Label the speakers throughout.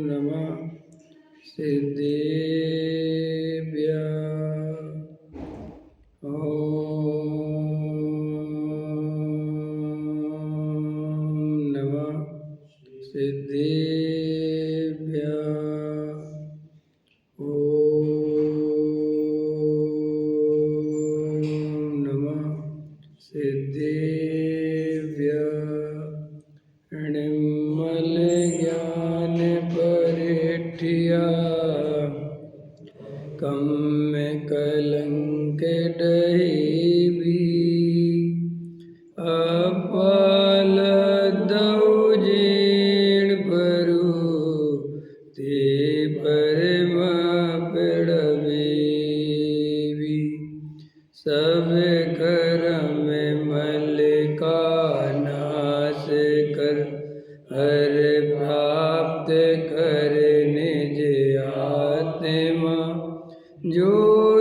Speaker 1: नमः सिद्धेभ्यः। नमः सिद्धेभ्यः। नमः सिद्धेभ्यः। निर्मल ज्ञान परिठिया कम में कलंक डही अपाल दौजेण परू ते परम पिड़बेवी सब कर्म मल का नाश कर हर प्राप्त कर निज आत्मा जो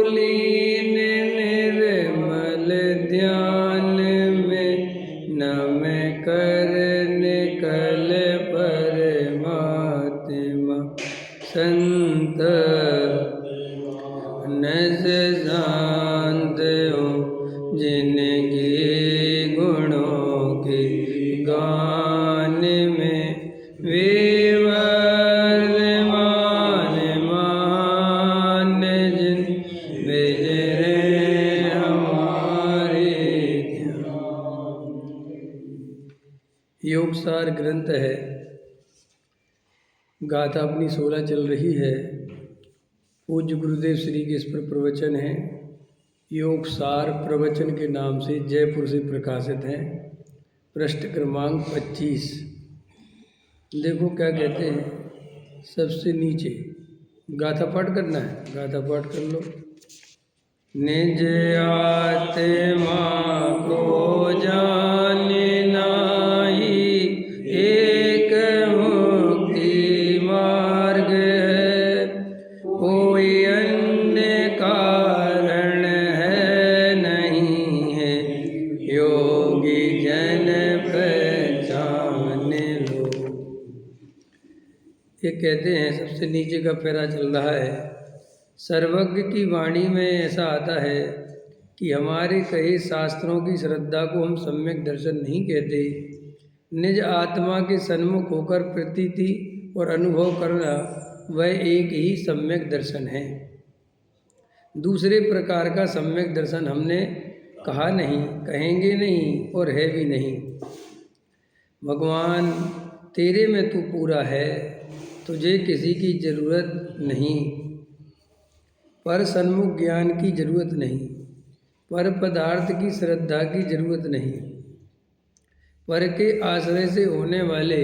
Speaker 1: लीन निर्मल ध्यान में नम कर निकल परमात्मा संत नस शांत हो जिनके गुणों के गान में वे वर्तमान मान जिन बिजरे हमारे ध्यान। योगसार ग्रंथ है। गाथा अपनी 16 चल रही है। पूज्य गुरुदेव श्री के इस पर प्रवचन है। योगसार प्रवचन के नाम से जयपुर से प्रकाशित है। पृष्ठ क्रमांक 25। देखो क्या कहते हैं। सबसे नीचे गाथा पाठ करना है। गाथा पाठ कर लो। निज आत्मा को जाने नाही एक मुक्ति मार्ग है कोई अन्य कारण है नहीं है योगी जन पहचान लो। ये कहते हैं सबसे नीचे का पैरा चल रहा है। सर्वज्ञ की वाणी में ऐसा आता है कि हमारे कई शास्त्रों की श्रद्धा को हम सम्यक दर्शन नहीं कहते। निज आत्मा के सन्मुख होकर प्रतीति और अनुभव करना वह एक ही सम्यक दर्शन है। दूसरे प्रकार का सम्यक दर्शन हमने कहा नहीं, कहेंगे नहीं और है भी नहीं। भगवान तेरे में तू पूरा है, तुझे किसी की जरूरत नहीं। पर सन्मुख ज्ञान की जरूरत नहीं, पर पदार्थ की श्रद्धा की जरूरत नहीं, पर के आश्रय से होने वाले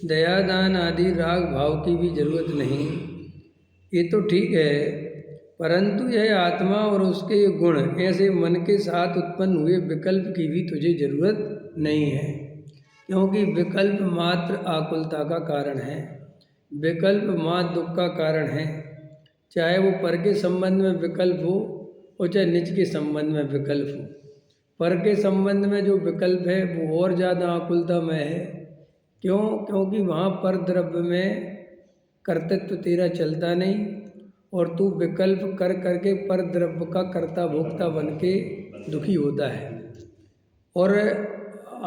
Speaker 1: दयादान आदि राग भाव की भी जरूरत नहीं। ये तो ठीक है, परंतु यह आत्मा और उसके गुण ऐसे मन के साथ उत्पन्न हुए विकल्प की भी तुझे जरूरत नहीं है, क्योंकि विकल्प मात्र आकुलता का कारण है। विकल्प मात्र दुख का कारण है। चाहे वो पर के संबंध में विकल्प हो और चाहे निज के संबंध में विकल्प हो। पर के संबंध में जो विकल्प है वो और ज़्यादा आकुलतामय है। क्यों? क्योंकि वहाँ पर द्रव्य में कर्तृत्व तेरा चलता नहीं और तू विकल्प कर करके पर द्रव्य का कर्ता भोक्ता बन के दुखी होता है। और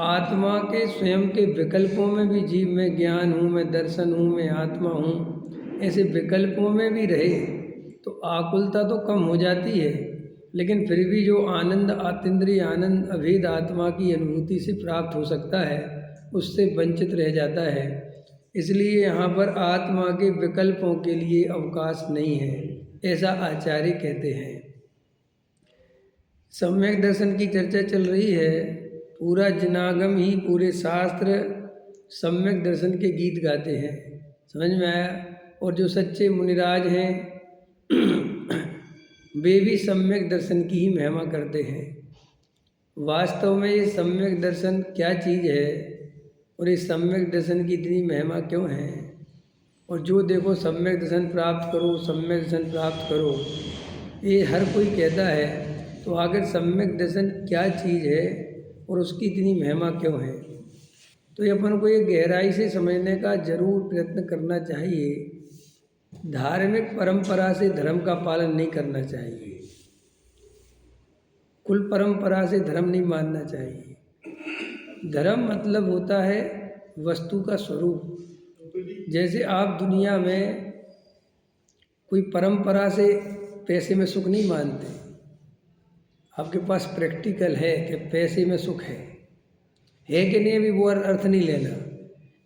Speaker 1: आत्मा के स्वयं के विकल्पों में भी जीव में ज्ञान हूँ, मैं दर्शन हूँ, मैं आत्मा हूँ, ऐसे विकल्पों में भी रहे तो आकुलता तो कम हो जाती है, लेकिन फिर भी जो आनंद आतीन्द्रिय आनंद अभेद आत्मा की अनुभूति से प्राप्त हो सकता है उससे वंचित रह जाता है। इसलिए यहाँ पर आत्मा के विकल्पों के लिए अवकाश नहीं है, ऐसा आचार्य कहते हैं। सम्यक दर्शन की चर्चा चल रही है। पूरा जनागम ही पूरे शास्त्र सम्यक दर्शन के गीत गाते हैं। समझ में आया? और जो सच्चे मुनिराज हैं वे भी सम्यक दर्शन की ही महिमा करते हैं। वास्तव में ये सम्यक दर्शन क्या चीज़ है और इस सम्यक दर्शन की इतनी महिमा क्यों है? और जो देखो सम्यक दर्शन प्राप्त करो, सम्यक दर्शन प्राप्त करो, ये हर कोई कहता है, तो आखिर सम्यक दर्शन क्या चीज़ है और उसकी इतनी महिमा क्यों है? तो ये अपन को ये गहराई से समझने का जरूर प्रयत्न करना चाहिए। धार्मिक परंपरा से धर्म का पालन नहीं करना चाहिए, कुल परंपरा से धर्म नहीं मानना चाहिए। धर्म मतलब होता है वस्तु का स्वरूप। जैसे आप दुनिया में कोई परंपरा से पैसे में सुख नहीं मानते, आपके पास प्रैक्टिकल है कि पैसे में सुख है कि नहीं, अभी वो अर्थ नहीं लेना।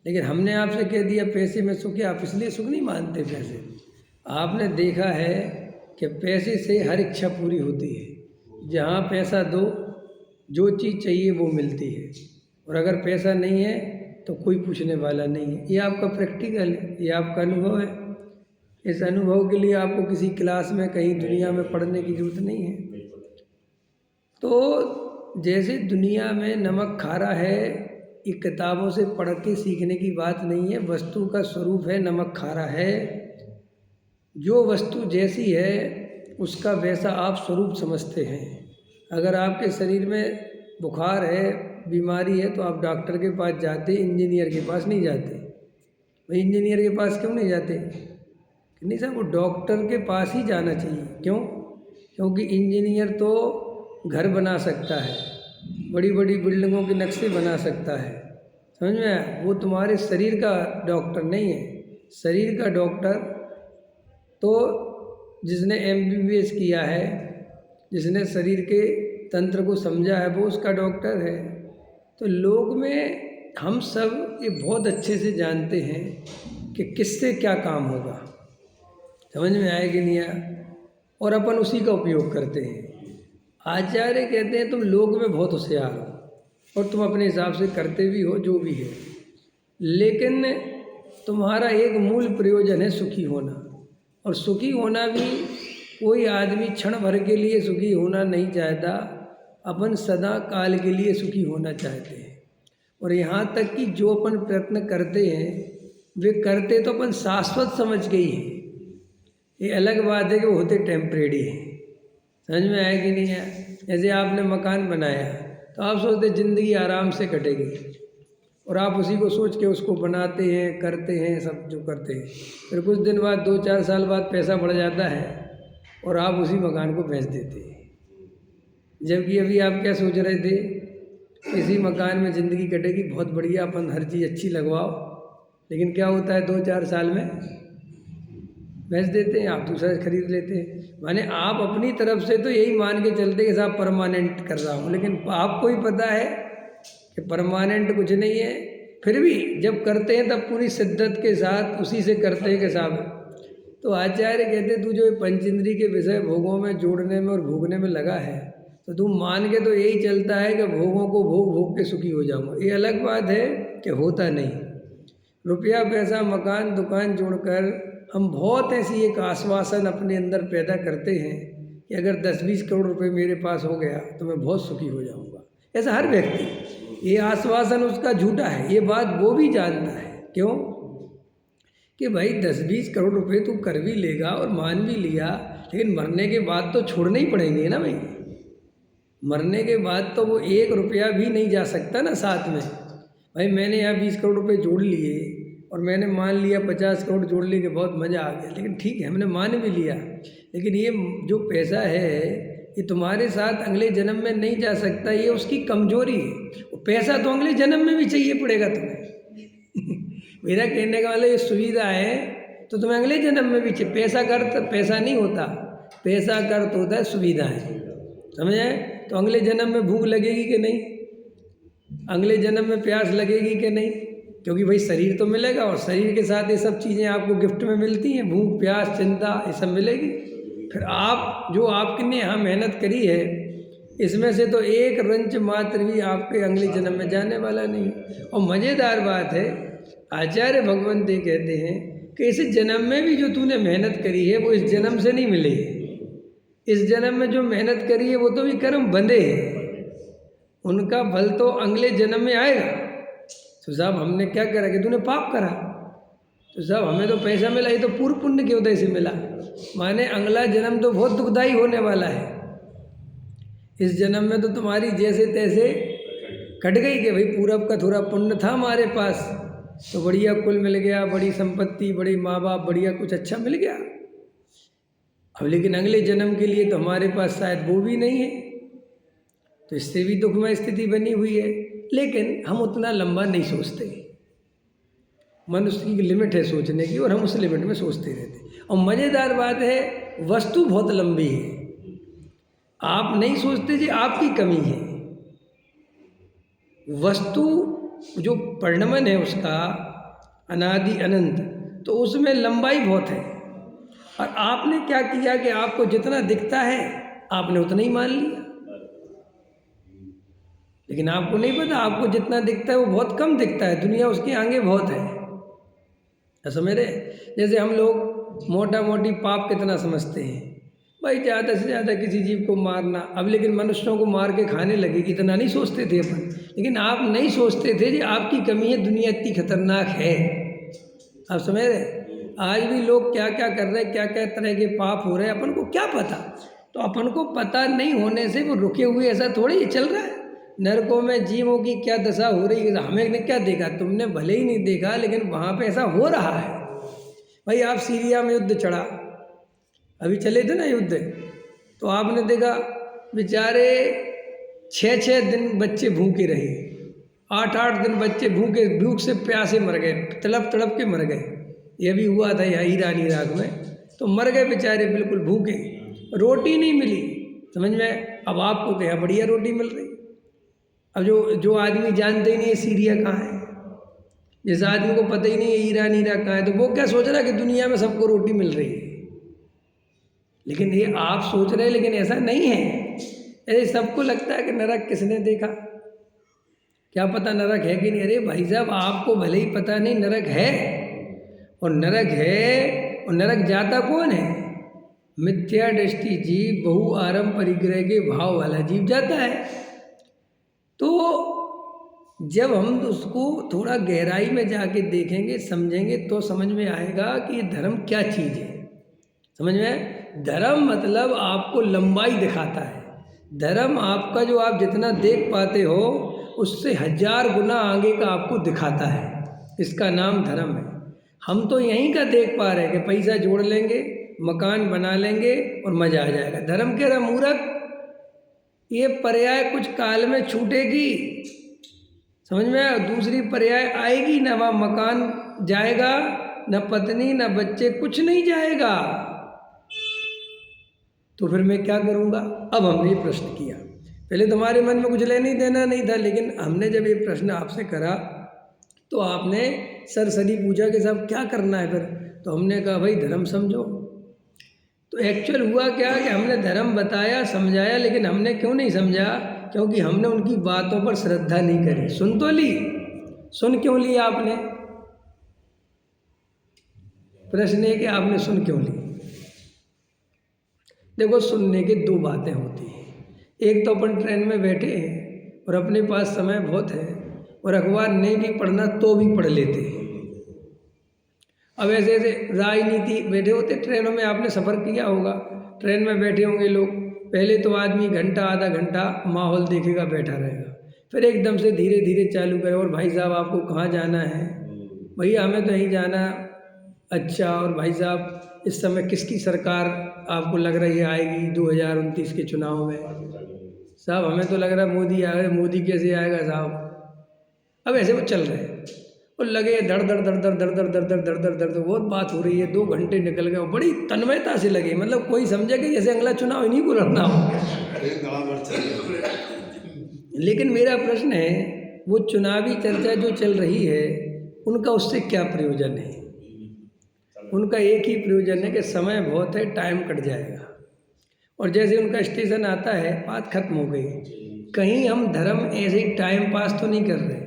Speaker 1: लेकिन हमने आपसे कह दिया पैसे में सुख है, आप इसलिए सुख नहीं मानते पैसे। आपने देखा है कि पैसे से हर इच्छा पूरी होती है। जहाँ पैसा दो जो चीज़ चाहिए वो मिलती है, और अगर पैसा नहीं है तो कोई पूछने वाला नहीं है। ये आपका प्रैक्टिकल है, ये आपका अनुभव है। इस अनुभव के लिए आपको किसी क्लास में कहीं दुनिया में पढ़ने की जरूरत नहीं है। तो जैसे दुनिया में नमक खारा है, ये किताबों से पढ़ के सीखने की बात नहीं है। वस्तु का स्वरूप है नमक खारा है। जो वस्तु जैसी है उसका वैसा आप स्वरूप समझते हैं। अगर आपके शरीर में बुखार है, बीमारी है, तो आप डॉक्टर के पास जाते, इंजीनियर के पास नहीं जाते। भाई इंजीनियर के पास क्यों नहीं जाते? कि नहीं साहब, वो डॉक्टर के पास ही जाना चाहिए। क्यों? क्योंकि इंजीनियर तो घर बना सकता है, बड़ी बड़ी बिल्डिंगों के नक्शे बना सकता है, समझ में आया? वो तुम्हारे शरीर का डॉक्टर नहीं है। शरीर का डॉक्टर तो जिसने MBBS किया है, जिसने शरीर के तंत्र को समझा है, वो उसका डॉक्टर है। तो लोग में हम सब ये बहुत अच्छे से जानते हैं कि किससे क्या काम होगा, समझ में आए कि नहीं आया, और अपन उसी का उपयोग करते हैं। आचार्य कहते हैं तुम लोक में बहुत होशियार हो और तुम अपने हिसाब से करते भी हो जो भी है, लेकिन तुम्हारा एक मूल प्रयोजन है सुखी होना। और सुखी होना भी कोई आदमी क्षण भर के लिए सुखी होना नहीं चाहता, अपन सदा काल के लिए सुखी होना चाहते हैं। और यहाँ तक कि जो अपन प्रयत्न करते हैं वे करते तो अपन शाश्वत समझ के ही हैं। ये अलग बात है कि वो होते टेम्परेरी हैं। समझ में आया कि नहीं आया? जैसे आपने मकान बनाया तो आप सोचते ज़िंदगी आराम से कटेगी, और आप उसी को सोच के उसको बनाते हैं, करते हैं, सब जो करते हैं। फिर कुछ दिन बाद 2-4 साल बाद पैसा बढ़ जाता है और आप उसी मकान को बेच देते हैं। जबकि अभी आप क्या सोच रहे थे, इसी मकान में ज़िंदगी कटेगी, बहुत बढ़िया, अपन हर चीज़ अच्छी लगवाओ। लेकिन क्या होता है, 2-4 साल में बेच देते हैं, आप दूसरा खरीद लेते हैं। माने आप अपनी तरफ से तो यही मान के चलते कि साहब परमानेंट कर रहा हूँ, लेकिन आपको ही पता है कि परमानेंट कुछ नहीं है। फिर भी जब करते हैं तब पूरी शिद्दत के साथ उसी से करते हैं कि साहब। तो आचार्य कहते तू जो पंचेंद्री के विषय भोगों में जोड़ने में और भोगने में लगा है, तो तू मान के तो यही चलता है कि भोगों को भोग भोग के सुखी हो जाऊँगा। ये अलग बात है कि होता नहीं। रुपया पैसा मकान दुकान जोड़कर हम बहुत ऐसी एक आश्वासन अपने अंदर पैदा करते हैं कि अगर 10-20 करोड़ रुपए मेरे पास हो गया तो मैं बहुत सुखी हो जाऊंगा। ऐसा हर व्यक्ति, ये आश्वासन उसका झूठा है, ये बात वो भी जानता है। क्यों? कि भाई 10-20 करोड़ रुपए तू कर भी लेगा और मान भी लिया, लेकिन मरने के बाद तो छोड़ने ही पड़ेंगे ना भाई। मरने के बाद तो वो 1 रुपया भी नहीं जा सकता ना साथ में। भाई मैंने यहाँ 20 करोड़ रुपए जोड़ लिए और मैंने मान लिया 50 करोड़ जोड़ लिए कि बहुत मज़ा आ गया, लेकिन ठीक है हमने मान भी लिया, लेकिन ये जो पैसा है ये तुम्हारे साथ अगले जन्म में नहीं जा सकता, ये उसकी कमजोरी है। वो पैसा तो अगले जन्म में भी चाहिए पड़ेगा तुम्हें। मेरा कहने का मतलब ये सुविधा है तो तुम्हें अगले जन्म में भी चाहिए। पैसा कर्त पैसा नहीं होता, पैसा कर्त होता है सुविधाएं, समझे? तो अगले जन्म में भूख लगेगी कि नहीं, अगले जन्म में प्यास लगेगी कि नहीं? क्योंकि भाई शरीर तो मिलेगा और शरीर के साथ ये सब चीज़ें आपको गिफ्ट में मिलती हैं, भूख प्यास चिंता ये सब मिलेगी। फिर आप जो आपने यहाँ मेहनत करी है इसमें से तो एक रंच मात्र भी आपके अगले जन्म में जाने वाला नहीं। और मज़ेदार बात है, आचार्य भगवंत ये कहते हैं कि इस जन्म में भी जो तूने मेहनत करी है वो इस जन्म से नहीं मिली है। इस जन्म में जो मेहनत करी है वो तो भी कर्म बंधे हैं, उनका फल तो अगले जन्म में आएगा। तो साहब हमने क्या करा कि तूने पाप करा, तो साहब हमें तो पैसा मिला, ये तो पूर्व पुण्य के उदय से मिला। माने अगला जन्म तो बहुत दुखदाई होने वाला है। इस जन्म में तो तुम्हारी जैसे तैसे कट गई कि भाई पूरब का थोड़ा पुण्य था हमारे पास, तो बढ़िया कुल मिल गया, बड़ी संपत्ति, बड़ी माँ बाप, बढ़िया कुछ अच्छा मिल गया। अब लेकिन अगले जन्म के लिए तो हमारे पास शायद वो भी नहीं है, तो इससे भी दुखमय स्थिति बनी हुई है। लेकिन हम उतना लंबा नहीं सोचते। मनुष्य की लिमिट है सोचने की, और हम उस लिमिट में सोचते रहते। और मज़ेदार बात है, वस्तु बहुत लंबी है, आप नहीं सोचते जी आपकी कमी है। वस्तु जो परिणमन है उसका अनादि अनंत, तो उसमें लंबाई बहुत है। और आपने क्या किया कि आपको जितना दिखता है आपने उतना ही मान लिया, लेकिन आपको नहीं पता आपको जितना दिखता है वो बहुत कम दिखता है, दुनिया उसके आगे बहुत है। समझ रहे? जैसे हम लोग मोटा मोटी पाप कितना समझते हैं भाई, ज़्यादा से ज़्यादा किसी जीव को मारना। अब लेकिन मनुष्यों को मार के खाने लगे, इतना नहीं सोचते थे अपन। लेकिन आप नहीं सोचते थे कि आपकी कमी है, दुनिया इतनी खतरनाक है। आप समझ रहे? आज भी लोग क्या क्या कर रहे हैं, क्या क्या तरह के पाप हो रहे हैं, अपन को क्या पता। तो अपन को पता नहीं होने से वो रुके हुए ऐसा थोड़ी चल रहा है। नरकों में जीवों की क्या दशा हो रही है, हमें ने क्या देखा, तुमने भले ही नहीं देखा, लेकिन वहाँ पे ऐसा हो रहा है। भाई आप सीरिया में युद्ध चढ़ा, अभी चले थे ना युद्ध, तो आपने देखा बेचारे 6-6 दिन बच्चे भूखे रहे, 8-8 दिन बच्चे भूखे, भूख से प्यासे मर गए, तड़प तड़प के मर गए। ये भी हुआ था यहाँ ईरान इराक में, तो मर गए बेचारे बिल्कुल भूखे, रोटी नहीं मिली। समझ में? अब आपको तो यहाँ बढ़िया रोटी मिल रही। अब जो आदमी जानते ही नहीं है सीरिया कहाँ है, जिस आदमी को पता ही नहीं है ईरान इराक कहाँ है, तो वो क्या सोच रहा है कि दुनिया में सबको रोटी मिल रही है। लेकिन ये आप सोच रहे हैं, लेकिन ऐसा नहीं है। ऐसे सबको लगता है कि नरक किसने देखा, क्या पता नरक है कि नहीं। अरे भाई साहब, आपको भले ही पता नहीं नरक है, और नरक है, और नरक जाता कौन है? मिथ्या दृष्टि जीव, बहु आरंभ परिग्रह के भाव वाला जीव जाता है। तो जब हम उसको थोड़ा गहराई में जाके देखेंगे, समझेंगे, तो समझ में आएगा कि ये धर्म क्या चीज़ है। समझ में? धर्म मतलब आपको लंबाई दिखाता है। धर्म आपका जो आप जितना देख पाते हो उससे 1000 गुना आगे का आपको दिखाता है, इसका नाम धर्म है। हम तो यहीं का देख पा रहे हैं कि पैसा जोड़ लेंगे, मकान बना लेंगे और मज़ा आ जाएगा। धर्म कह रहा मूर्ख, ये पर्याय कुछ काल में छूटेगी, समझ में? दूसरी पर्याय आएगी ना, वहाँ मकान जाएगा, न पत्नी न बच्चे, कुछ नहीं जाएगा। तो फिर मैं क्या करूँगा? अब हमने ये प्रश्न किया, पहले तुम्हारे मन में कुछ लेने देना नहीं था, लेकिन हमने जब ये प्रश्न आपसे करा तो आपने सरसरी पूछा कि साहब क्या करना है फिर। तो हमने कहा भाई धर्म समझो। तो एक्चुअल हुआ क्या कि हमने धर्म बताया, समझाया, लेकिन हमने क्यों नहीं समझा? क्योंकि हमने उनकी बातों पर श्रद्धा नहीं करी। सुन तो ली, सुन क्यों ली आपने? प्रश्न है कि आपने सुन क्यों ली? देखो, सुनने की 2 बातें होती हैं। एक तो अपन ट्रेन में बैठे हैं और अपने पास समय बहुत है और अखबार नहीं भी पढ़ना तो भी पढ़ लेते हैं। अब ऐसे ऐसे राजनीति बैठे होते ट्रेनों में, आपने सफ़र किया होगा, ट्रेन में बैठे होंगे लोग, पहले तो आदमी घंटा आधा घंटा माहौल देखेगा, बैठा रहेगा, फिर एकदम से धीरे धीरे चालू करे, और भाई साहब आपको कहाँ जाना है? भैया हमें तो यहीं जाना। अच्छा, और भाई साहब इस समय किसकी सरकार आपको लग रही है आएगी 2029 के चुनाव में? साहब हमें तो लग रहा है मोदी आएगा। मोदी कैसे आएगा साहब? अब ऐसे वो चल रहे हैं और लगे धड़ धड़ धड़ धड़ धड़ धड़ धड़ धड़ धड़ धड़ धड़, बहुत बात हो रही है, 2 घंटे निकल गए और बड़ी तन्मयता से लगे, मतलब कोई समझे कि जैसे अगला चुनाव इन्हीं को लड़ना हो। लेकिन मेरा प्रश्न है, वो चुनावी चर्चा जो चल रही है उनका उससे क्या प्रयोजन है? उनका एक ही प्रयोजन है कि समय बहुत है, टाइम कट जाएगा, और जैसे उनका स्टेशन आता है बात खत्म हो गई। कहीं हम धर्म ऐसे ही टाइम पास तो नहीं कर रहे,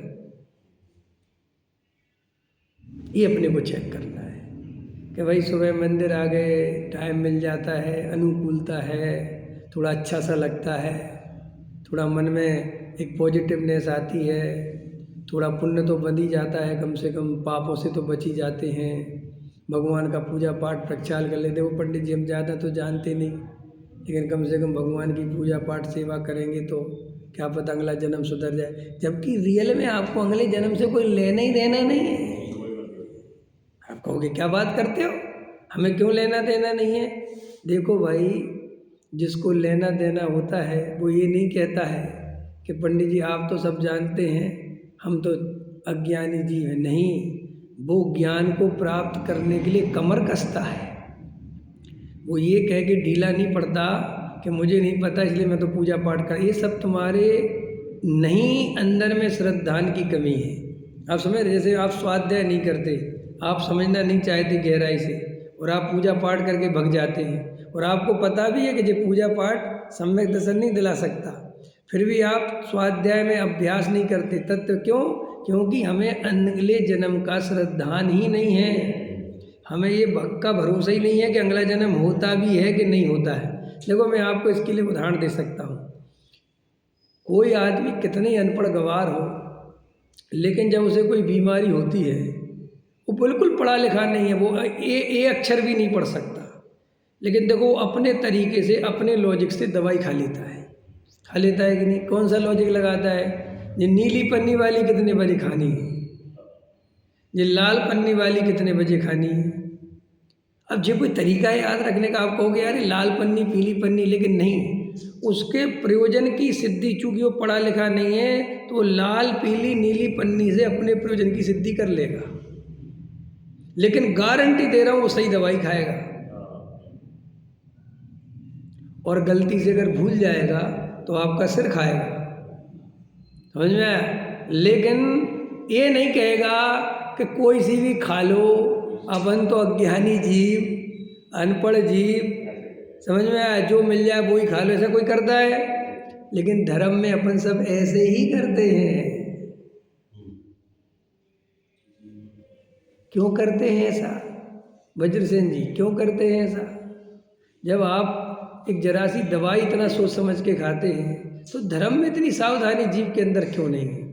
Speaker 1: ये अपने को चेक करना है कि भाई सुबह मंदिर आ गए, टाइम मिल जाता है, अनुकूलता है, थोड़ा अच्छा सा लगता है, थोड़ा मन में एक पॉजिटिवनेस आती है, थोड़ा पुण्य तो बन ही जाता है, कम से कम पापों से तो बच ही जाते हैं, भगवान का पूजा पाठ प्रक्षाल कर लेते। वो पंडित जी हम ज़्यादा तो जानते नहीं, लेकिन कम से कम भगवान की पूजा पाठ सेवा करेंगे तो क्या पता अगला जन्म सुधर जाए, जबकि रियल में आपको अगले जन्म से कोई लेना ही देना नहीं है। आप कहोगे क्या बात करते हो, हमें क्यों लेना देना नहीं है? देखो भाई, जिसको लेना देना होता है वो ये नहीं कहता है कि पंडित जी आप तो सब जानते हैं, हम तो अज्ञानी जीव हैं। नहीं, वो ज्ञान को प्राप्त करने के लिए कमर कसता है। वो ये कह के ढीला नहीं पड़ता कि मुझे नहीं पता इसलिए मैं तो पूजा पाठ कर। ये सब तुम्हारे नहीं, अंदर में श्रद्धान की कमी है। आप समझ रहे, जैसे आप स्वाध्याय नहीं करते, आप समझना नहीं चाहते गहराई से, और आप पूजा पाठ करके भग जाते हैं, और आपको पता भी है कि ये पूजा पाठ सम्यक दर्शन नहीं दिला सकता, फिर भी आप स्वाध्याय में अभ्यास नहीं करते। तत्व क्यों? क्योंकि हमें अगले जन्म का श्रद्धान ही नहीं है। हमें ये पक्का भरोसा ही नहीं है कि अगला जन्म होता भी है कि नहीं होता है। देखो, मैं आपको इसके लिए उदाहरण दे सकता हूँ। कोई आदमी कितने अनपढ़ गवार हो, लेकिन जब उसे कोई बीमारी होती है, वो बिल्कुल पढ़ा लिखा नहीं है, वो ए अक्षर भी नहीं पढ़ सकता, लेकिन देखो वो अपने तरीके से, अपने लॉजिक से दवाई खा लेता है कि नहीं? कौन सा लॉजिक लगाता है? ये नीली पन्नी वाली कितने बजे खानी है, ये लाल पन्नी वाली कितने बजे खानी है। अब जो कोई तरीका है याद रखने का, आप कहोगे यार लाल पन्नी पीली पन्नी, लेकिन नहीं, उसके प्रयोजन की सिद्धि, चूंकि वो पढ़ा लिखा नहीं है, तो वो लाल पीली नीली पन्नी से अपने प्रयोजन की सिद्धि कर लेगा, लेकिन गारंटी दे रहा हूँ वो सही दवाई खाएगा। और गलती से अगर भूल जाएगा तो आपका सिर खाएगा, समझ में आया? लेकिन ये नहीं कहेगा कि कोई सी भी खा लो, अपन तो अज्ञानी जीव, अनपढ़ जीव, समझ में आया, जो मिल जाए वो ही खा लो। ऐसा कोई करता है? लेकिन धर्म में अपन सब ऐसे ही करते हैं। क्यों करते हैं ऐसा? वज्रसेन जी, क्यों करते हैं ऐसा? जब आप एक जरा सी दवाई इतना सोच समझ के खाते हैं, तो धर्म में इतनी सावधानी जीव के अंदर क्यों नहीं है?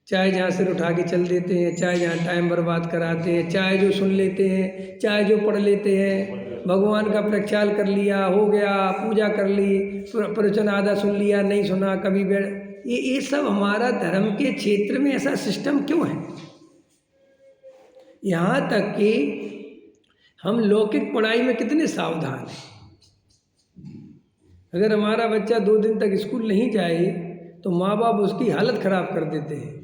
Speaker 1: चाहे जहाँ सिर उठा के चल देते हैं, चाहे जहाँ टाइम बर्बाद कराते हैं, चाहे जो सुन लेते हैं, चाहे जो पढ़ लेते हैं, भगवान का प्रक्षाल कर लिया, हो गया, पूजा कर ली, प्रवचन आधा सुन लिया, नहीं सुना, कभी बैठ, ये सब हमारा धर्म के क्षेत्र में ऐसा सिस्टम क्यों है? यहाँ तक कि हम लौकिक पढ़ाई में कितने सावधान हैं। अगर हमारा बच्चा 2 दिन तक स्कूल नहीं जाए तो माँ बाप उसकी हालत ख़राब कर देते हैं,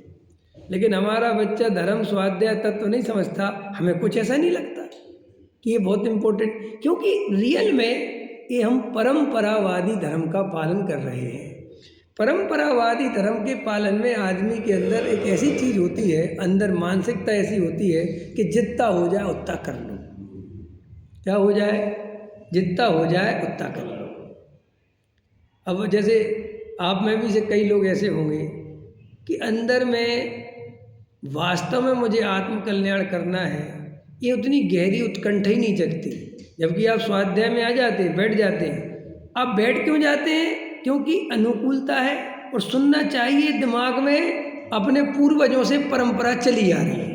Speaker 1: लेकिन हमारा बच्चा धर्म स्वाध्याय तत्व नहीं समझता, हमें कुछ ऐसा नहीं लगता कि ये बहुत इम्पोर्टेंट, क्योंकि रियल में ये हम परंपरावादी धर्म का पालन कर रहे हैं। परंपरावादी धर्म के पालन में आदमी के अंदर एक ऐसी चीज़ होती है, अंदर मानसिकता ऐसी होती है कि जितना हो जाए उतना कर लो। क्या हो जाए? जितना हो जाए उतना कर लो। अब जैसे आप में भी से कई लोग ऐसे होंगे कि अंदर में वास्तव में मुझे आत्म कल्याण करना है, ये उतनी गहरी उत्कंठा ही नहीं जगती, जबकि आप स्वाध्याय में आ जाते हैं, बैठ जाते हैं। आप बैठ क्यों जाते हैं? क्योंकि अनुकूलता है, और सुनना चाहिए, दिमाग में अपने पूर्वजों से परंपरा चली आ रही है,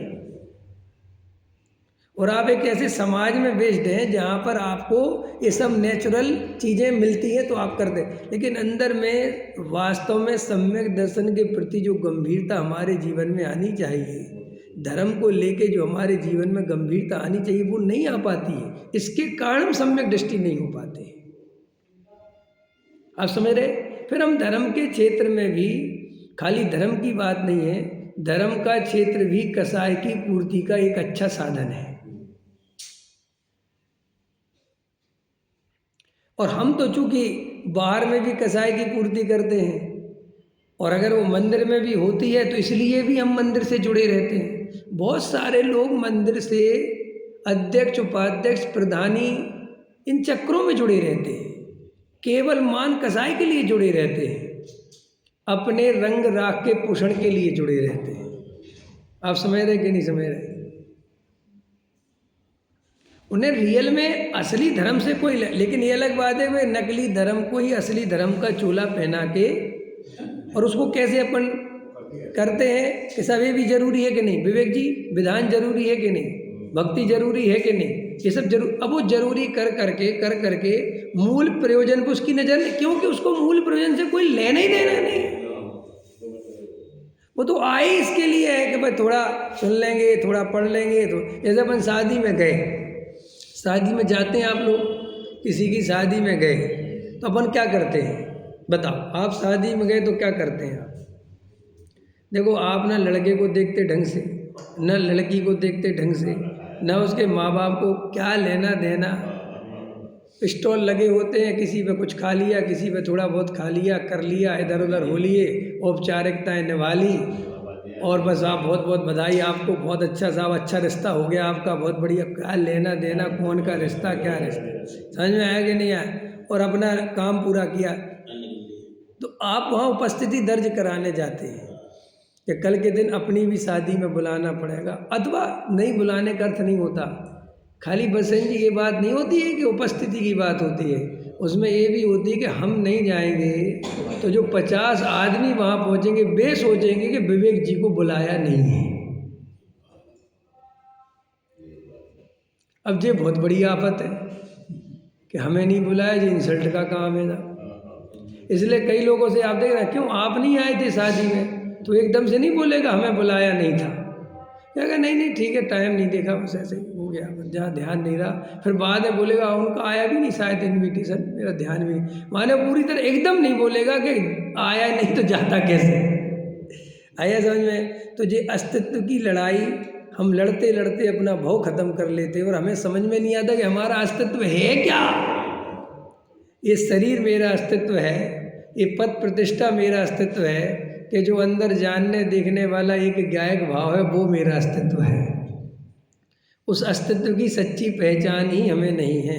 Speaker 1: और आप एक ऐसे समाज में बेस्ड हैं जहाँ पर आपको ये सब नेचुरल चीज़ें मिलती हैं तो आप करते हैं। लेकिन अंदर में वास्तव में सम्यक दर्शन के प्रति जो गंभीरता हमारे जीवन में आनी चाहिए, धर्म को लेके जो हमारे जीवन में गंभीरता आनी चाहिए, वो नहीं आ पाती है। इसके कारण हम सम्यक दृष्टि नहीं हो पाते। आप समझ रहे? फिर हम धर्म के क्षेत्र में भी, खाली धर्म की बात नहीं है, धर्म का क्षेत्र भी कसाय की पूर्ति का एक अच्छा साधन है। और हम तो चूंकि बाहर में भी कसाय की पूर्ति करते हैं, और अगर वो मंदिर में भी होती है तो इसलिए भी हम मंदिर से जुड़े रहते हैं। बहुत सारे लोग मंदिर से अध्यक्ष, उपाध्यक्ष, प्रधानी, इन चक्रों में जुड़े रहते हैं, केवल मान कसाय के लिए जुड़े रहते हैं, अपने रंग राख के पोषण के लिए जुड़े रहते हैं। आप समझ रहे कि नहीं समझ रहे? उन्हें रियल में असली धर्म से कोई, लेकिन ये अलग बात है वे नकली धर्म को ही असली धर्म का चोला पहना के, और उसको कैसे अपन करते हैं कि सब ये भी जरूरी है कि नहीं, विवेक जी, विधान जरूरी है कि नहीं, भक्ति जरूरी है कि नहीं, ये सब जरूर। अब वो जरूरी कर करके मूल प्रयोजन पर उसकी नज़र नहीं, क्योंकि उसको मूल प्रयोजन से कोई लेना ही देना नहीं है। वो तो आए इसके लिए है कि भाई थोड़ा सुन लेंगे, थोड़ा पढ़ लेंगे। तो जैसे अपन शादी में गए, शादी में जाते हैं आप लोग, किसी की शादी में गए तो अपन क्या करते हैं बताओ? आप शादी में गए तो क्या करते हैं आप? देखो, आप ना लड़के को देखते ढंग से, न लड़की को देखते ढंग से, न उसके माँ बाप को क्या लेना देना। स्टॉल लगे होते हैं, किसी पे कुछ खा लिया, किसी पे थोड़ा बहुत खा लिया, कर लिया, इधर उधर हो लिए, औपचारिकताएं निभा ली, और बस आप बहुत बहुत बधाई आपको, बहुत अच्छा साहब, अच्छा रिश्ता हो गया आपका, बहुत बढ़िया। क्या लेना देना, कौन का रिश्ता, क्या रिश्ता, समझ में आया कि नहीं आया? और अपना काम पूरा किया। तो आप वहाँ उपस्थिति दर्ज कराने जाते हैं कि कल के दिन अपनी भी शादी में बुलाना पड़ेगा, अथवा नहीं बुलाने का अर्थ नहीं होता। खाली बसंत जी ये बात नहीं होती है कि उपस्थिति की बात होती है, उसमें ये भी होती है कि हम नहीं जाएंगे तो जो 50 आदमी वहाँ पहुँचेंगे वे सोचेंगे कि विवेक जी को बुलाया नहीं है। अब ये बहुत बड़ी आफत है कि हमें नहीं बुलाया, ये इंसल्ट का काम है ना। इसलिए कई लोगों से आप देख रहे हैं, क्यों आप नहीं आए थे शादी में? तो एकदम से नहीं बोलेगा हमें बुलाया नहीं था, कहेगा नहीं नहीं ठीक है, टाइम नहीं देखा, बस ऐसे ही हो गया, जहाँ ध्यान नहीं रहा। फिर बाद में बोलेगा उनका आया भी नहीं शायद इन्विटेशन, मेरा ध्यान भी नहीं। माने पूरी तरह एकदम नहीं बोलेगा कि आया नहीं तो जाता कैसे। आया समझ में? तो ये अस्तित्व की लड़ाई हम लड़ते लड़ते अपना भाव खत्म कर लेते और हमें समझ में नहीं आता कि हमारा अस्तित्व है क्या। ये शरीर मेरा अस्तित्व है, ये पद प्रतिष्ठा मेरा अस्तित्व है, कि जो अंदर जानने देखने वाला एक गायक भाव है वो मेरा अस्तित्व है। उस अस्तित्व की सच्ची पहचान ही हमें नहीं है।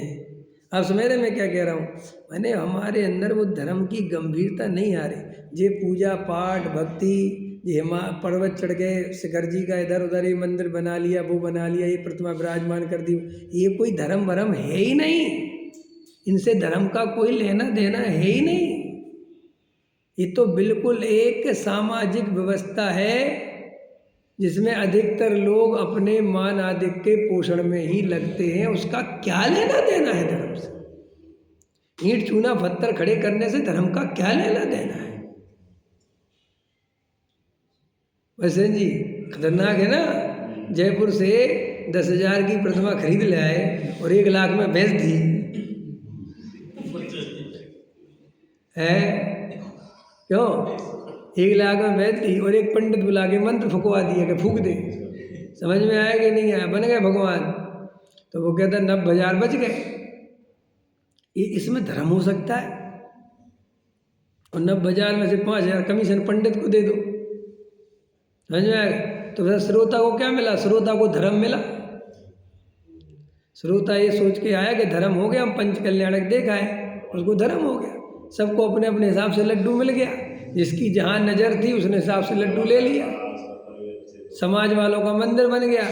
Speaker 1: आप समझ रहे मैं क्या कह रहा हूँ? मैंने हमारे अंदर वो धर्म की गंभीरता नहीं आ रही। ये पूजा पाठ भक्ति, ये हम पर्वत चढ़ गए, शिखर जी का इधर उधर ये मंदिर बना लिया, वो बना लिया, ये प्रतिमा विराजमान कर दी, ये कोई धर्म वरम है ही नहीं। इनसे धर्म का कोई लेना देना है ही नहीं। ये तो बिल्कुल एक सामाजिक व्यवस्था है जिसमें अधिकतर लोग अपने मान आदिक के पोषण में ही लगते हैं। उसका क्या लेना देना है धर्म से? ईंट चूना पत्थर खड़े करने से धर्म का क्या लेना देना है? वैसे जी खतरनाक है ना। जयपुर से 10,000 की प्रतिमा खरीद ले आए और 1 लाख में बेच दी है। क्यों? 1 लाख में बेच दी और एक पंडित बुला के मंत्र फुकवा दिया कि फूक दे। समझ में आया कि नहीं आया? बन गए भगवान। तो वो कहता 90,000 बच गए। ये इसमें धर्म हो सकता है? और 90,000 में से 5,000 कमीशन पंडित को दे दो। समझ में आएगा? तो फिर श्रोता को क्या मिला? श्रोता को धर्म मिला। श्रोता ये सोच के आया कि धर्म हो गया, हम पंच कल्याणक देखा है, उसको धर्म हो गया। सबको अपने अपने हिसाब से लड्डू मिल गया, जिसकी जहाँ नज़र थी उसने हिसाब से लड्डू ले लिया। समाज वालों का मंदिर बन गया।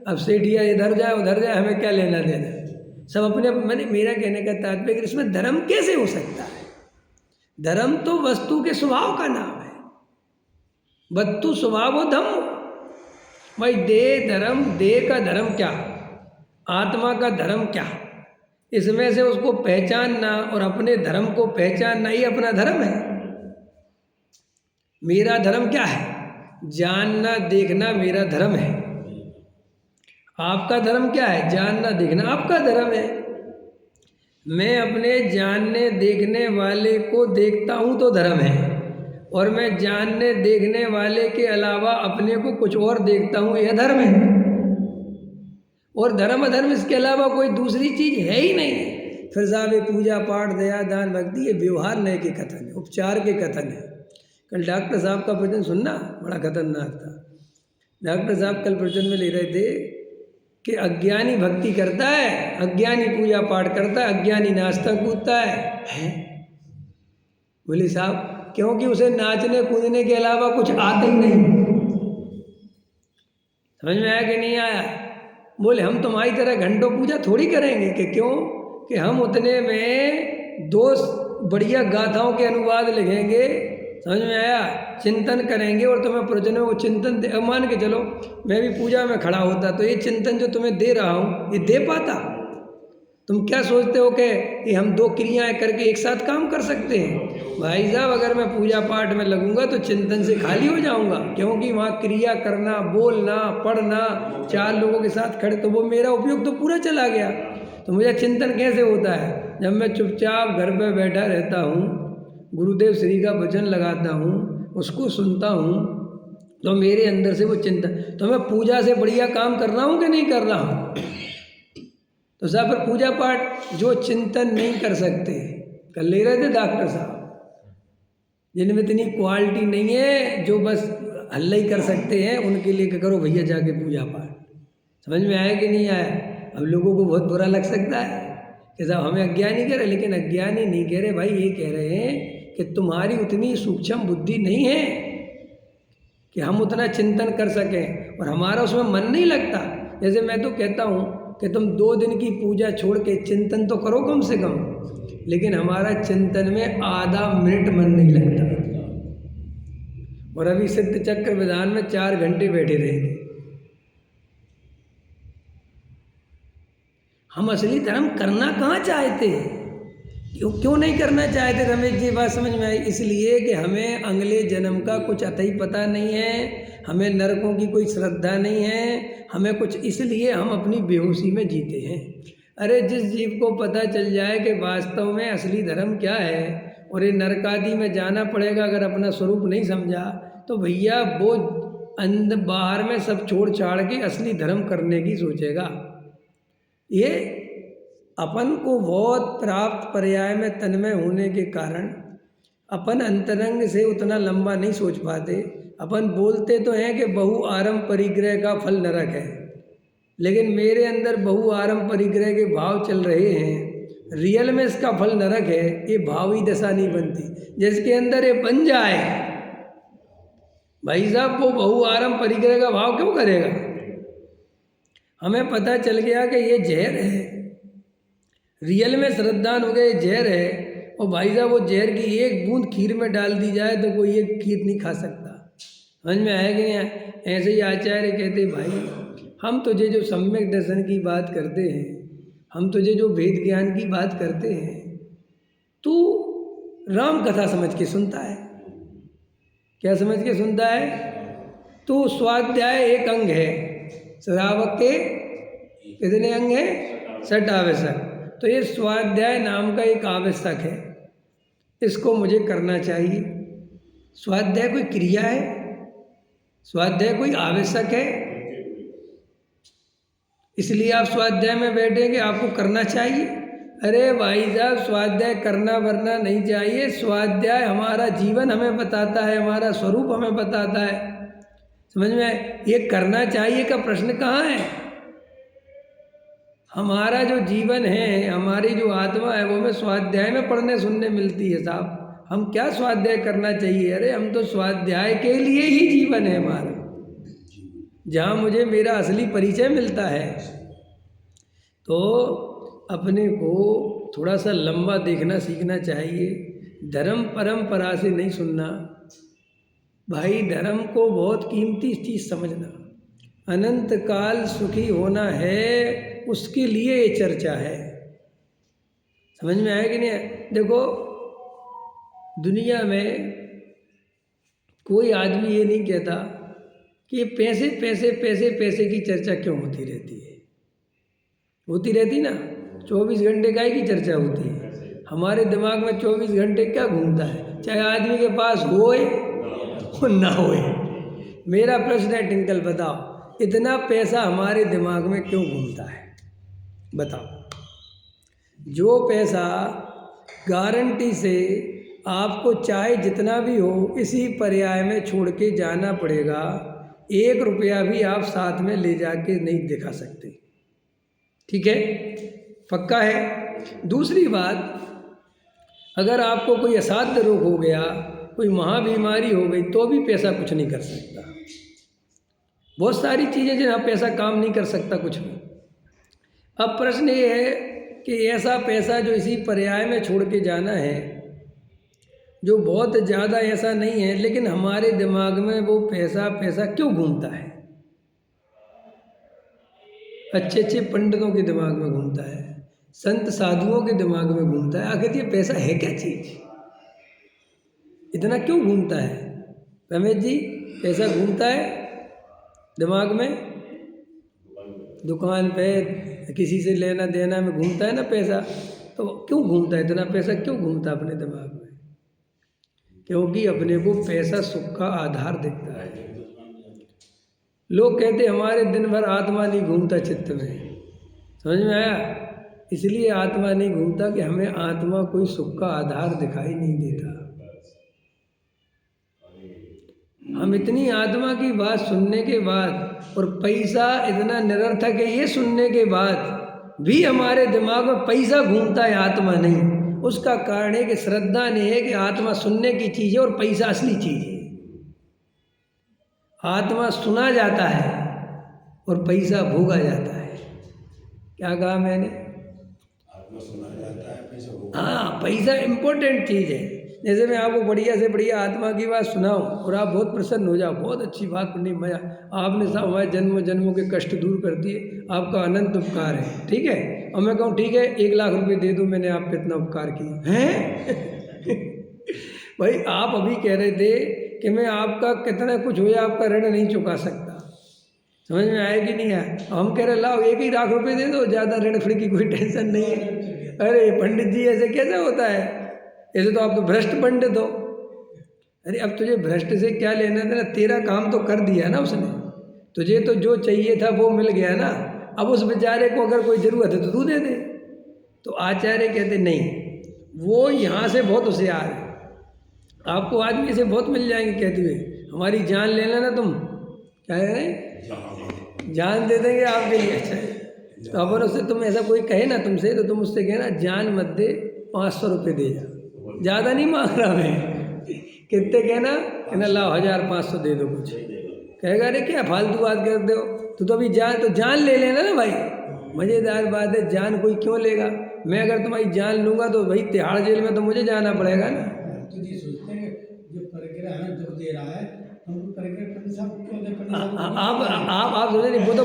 Speaker 1: अब सेठिया इधर जाए उधर जाए, हमें क्या लेना देना। सब अपने मैंने मेरा कहने का तात्पर्य इसमें धर्म कैसे हो सकता है? धर्म तो वस्तु के स्वभाव का नाम है। वस्तु स्वभाव धम्म। भाई देह धर्म, देह का धर्म क्या, आत्मा का धर्म क्या, इसमें से उसको पहचानना और अपने धर्म को पहचानना ही अपना धर्म है। मेरा धर्म क्या है? जानना देखना मेरा धर्म है। आपका धर्म क्या है? जानना देखना आपका धर्म है। मैं अपने जानने देखने वाले को देखता हूँ तो धर्म है, और मैं जानने देखने वाले के अलावा अपने को कुछ और देखता हूँ, यह धर्म है। और धर्म अधर्म इसके अलावा कोई दूसरी चीज है ही नहीं। फिर साहब ये पूजा पाठ दया दान भक्ति ये व्यवहार नए के कथन है, उपचार के कथन है। कल डॉक्टर साहब का प्रवचन सुनना बड़ा खतरनाक था। डॉक्टर साहब कल प्रवचन में ले रहे थे कि अज्ञानी भक्ति करता है, अज्ञानी पूजा पाठ करता है, अज्ञानी नाचता कूदता है? बोले साहब क्योंकि उसे नाचने कूदने के अलावा कुछ आता ही नहीं। समझ में आया कि नहीं आया? बोले हम तुम्हारी तरह घंटों पूजा थोड़ी करेंगे कि क्यों कि हम उतने में 2 बढ़िया गाथाओं के अनुवाद लिखेंगे। समझ में आया? चिंतन करेंगे और तुम्हें प्रवचन में वो चिंतन मान के चलो मैं भी पूजा में खड़ा होता तो ये चिंतन जो तुम्हें दे रहा हूँ ये दे पाता? तुम क्या सोचते हो कि ये हम दो क्रियाएं करके एक साथ काम कर सकते हैं? भाई साहब, अगर मैं पूजा पाठ में लगूंगा तो चिंतन से खाली हो जाऊंगा, क्योंकि वहाँ क्रिया करना, बोलना, पढ़ना, चार लोगों के साथ खड़े, तो वो मेरा उपयोग तो पूरा चला गया। तो मुझे चिंतन कैसे होता है? जब मैं चुपचाप घर पर बैठा रहता हूँ, गुरुदेव श्री का वचन लगाता हूँ, उसको सुनता हूँ, तो मेरे अंदर से वो चिंतन, तो मैं पूजा से बढ़िया काम कर रहा हूँ कि नहीं कर रहा हूँ? तो साहब फिर पूजा पाठ जो चिंतन नहीं कर सकते, कल ले रहे थे डॉक्टर साहब, जिनमें इतनी क्वालिटी नहीं है, जो बस हल्ला ही कर सकते हैं, उनके लिए करो भैया जाके पूजा पाठ। समझ में आया कि नहीं आया? अब लोगों को बहुत बुरा लग सकता है कि साहब हमें अज्ञानी कह रहे, लेकिन अज्ञानी नहीं कह रहे भाई, ये कह रहे हैं कि तुम्हारी उतनी सूक्ष्म बुद्धि नहीं है कि हम उतना चिंतन कर सकें, और हमारा उसमें मन नहीं लगता। जैसे मैं तो कहता हूँ कि तुम 2 दिन की पूजा छोड़ के चिंतन तो करो कम से कम, लेकिन हमारा चिंतन में आधा मिनट मन नहीं लगता, और अभी सिद्ध चक्र विधान में 4 घंटे बैठे रहेंगे। हम असली धर्म करना कहाँ चाहते हैं? क्यों नहीं करना चाहते रमेश जी? बात समझ में आई? इसलिए कि हमें अगले जन्म का कुछ अतई पता नहीं है, हमें नरकों की कोई श्रद्धा नहीं है, हमें कुछ, इसलिए हम अपनी बेहोशी में जीते हैं। अरे जिस जीव को पता चल जाए कि वास्तव में असली धर्म क्या है और ये नरकादि में जाना पड़ेगा अगर अपना स्वरूप नहीं समझा, तो भैया वो बाहर में सब छोड़ छाड़ के असली धर्म करने की सोचेगा। ये अपन को बहुत प्राप्त पर्याय में तन्मय होने के कारण अपन अंतरंग से उतना लंबा नहीं सोच पाते। अपन बोलते तो हैं कि बहु आरंभ परिग्रह का फल नरक है, लेकिन मेरे अंदर बहु आरंभ परिग्रह के भाव चल रहे हैं, रियल में इसका फल नरक है। ये भावी दशा नहीं बनती, जिसके अंदर ये बन जाए भाई साहब, वो बहु आरंभ परिग्रह का भाव क्यों करेगा? हमें पता चल गया कि ये जहर है, रियल में श्रद्धान हो गए जहर है, और भाई साहब वो जहर की एक बूंद खीर में डाल दी जाए तो कोई एक खीर नहीं खा सकता। समझ में आया कि नहीं आया? ऐसे ही आचार्य कहते भाई हम तुझे जो सम्यक दर्शन की बात करते हैं, हम तुझे जो वेद ज्ञान की बात करते हैं, तू राम कथा समझ के सुनता है। क्या समझ के सुनता है? तो स्वाध्याय एक अंग है, श्रावक के कितने अंग है? 6 आवश्यक। तो ये स्वाध्याय नाम का एक आवश्यक है, इसको मुझे करना चाहिए। स्वाध्याय कोई क्रिया है? स्वाध्याय कोई आवश्यक है? इसलिए आप स्वाध्याय में बैठेंगे, आपको करना चाहिए। अरे भाई साहब, स्वाध्याय करना वरना नहीं चाहिए। स्वाध्याय हमारा जीवन हमें बताता है, हमारा स्वरूप हमें बताता है। समझ में आए? ये करना चाहिए का प्रश्न कहाँ है? हमारा जो जीवन है, हमारी जो आत्मा है, वो हमें स्वाध्याय में पढ़ने सुनने मिलती है साहब। हम क्या स्वाध्याय करना चाहिए? अरे हम तो स्वाध्याय के लिए ही जीवन है हमारा, जहाँ मुझे मेरा असली परिचय मिलता है। तो अपने को थोड़ा सा लंबा देखना सीखना चाहिए, धर्म परंपरा से नहीं सुनना भाई। धर्म को बहुत कीमती चीज़ समझना, अनंत काल सुखी होना है, उसके लिए ये चर्चा है। समझ में आया कि नहीं? देखो, दुनिया में कोई आदमी ये नहीं कहता कि पैसे पैसे पैसे पैसे की चर्चा क्यों होती रहती है। होती रहती ना, 24 घंटे काय की चर्चा होती है। हमारे दिमाग में 24 घंटे क्या घूमता है, चाहे आदमी के पास होए और ना होए। मेरा प्रश्न है टिंकल, बताओ इतना पैसा हमारे दिमाग में क्यों घूमता है? बताओ। जो पैसा गारंटी से आपको चाहे जितना भी हो इसी पर्याय में छोड़ के जाना पड़ेगा, 1 रुपया भी आप साथ में ले जाके नहीं दिखा सकते। ठीक है, पक्का है। दूसरी बात, अगर आपको कोई असाध्य रोग हो गया, कोई महाबीमारी हो गई, तो भी पैसा कुछ नहीं कर सकता। बहुत सारी चीज़ें जहाँ पैसा काम नहीं कर सकता कुछ भी। अब प्रश्न ये है कि ऐसा पैसा जो इसी पर्याय में छोड़ के जाना है, जो बहुत ज़्यादा ऐसा नहीं है, लेकिन हमारे दिमाग में वो पैसा पैसा क्यों घूमता है? अच्छे अच्छे पंडितों के दिमाग में घूमता है, संत साधुओं के दिमाग में घूमता है। आखिर ये पैसा है क्या चीज, इतना क्यों घूमता है रमेश जी? पैसा घूमता है दिमाग में, दुकान पे किसी से लेना देना में घूमता है ना पैसा। तो क्यों घूमता है इतना पैसा, क्यों घूमता है अपने दिमाग में? क्योंकि अपने को पैसा सुख का आधार दिखता है। लोग कहते हमारे दिन भर आत्मा नहीं घूमता चित्त में, समझ में आया? इसलिए आत्मा नहीं घूमता कि हमें आत्मा कोई सुख का आधार दिखाई नहीं देता। हम इतनी आत्मा की बात सुनने के बाद और पैसा इतना निरर्थक है ये सुनने के बाद भी हमारे दिमाग में पैसा घूमता है, आत्मा नहीं। उसका कारण है कि श्रद्धा नहीं है कि आत्मा सुनने की चीज़ है और पैसा असली चीज़ है। आत्मा सुना जाता है और पैसा भोगा जाता है। क्या कहा मैंने?
Speaker 2: आत्मा सुना जाता है, पैसा भोगा।
Speaker 1: हाँ, पैसा इम्पोर्टेंट चीज़ है। जैसे मैं आपको बढ़िया से बढ़िया आत्मा की बात सुनाऊं और आप बहुत प्रसन्न हो जाओ, बहुत अच्छी बात करनी, मजा, आपने साहब हमारे जन्मों जन्मों के कष्ट दूर कर दिए, आपका अनंत उपकार है, ठीक है। और मैं कहूँ ठीक है 1 लाख रुपए दे दूँ, मैंने आप पे इतना उपकार किया है। भाई आप अभी कह रहे थे कि मैं आपका कितना कुछ हो जाए आपका ऋण नहीं चुका सकता, समझ में आया कि नहीं आया? हम कह रहे लाओ 1 ही लाख रुपए दे दो, ज़्यादा ऋण फिर की कोई टेंशन नहीं है। अरे पंडित जी ऐसे कैसे होता है, ऐसे तो आप तो भ्रष्ट पंडित हो। अरे अब तुझे भ्रष्ट से क्या लेना देना, तेरा काम तो कर दिया ना उसने, तुझे तो जो चाहिए था वो मिल गया ना। अब उस बेचारे को अगर कोई ज़रूरत है तो तू दे दे। तो आचार्य कहते नहीं, वो यहाँ से बहुत होशियार है, आपको आदमी से बहुत मिल जाएंगे कहते हुए हमारी जान ले लेना तुम, क्या है जान दे देंगे आपके लिए। अच्छा है, तो अगर उससे तुम ऐसा कोई कहे ना तुमसे तो तुम उससे कहना जान मत दे, 500 रुपये दे जा, ज़्यादा नहीं मांग रहा मैं। कितने कहना लाओ 1500 दे दो कुछ। कहेगा अरे क्या फालतू बात कर दो, तू तो अभी जान ले लेना ना भाई। मज़ेदार बात है, जान कोई क्यों लेगा? मैं अगर तुम्हारी जान लूँगा तो भाई तिहाड़ जेल में तो मुझे जाना पड़ेगा ना।
Speaker 3: तो ये सोचते हैं कि जो परिग्रह है जो दे रहा है हमको परिग्रह पंडित साहब क्यों दे? पंडित साहब
Speaker 1: आप समझे नहीं, वो तो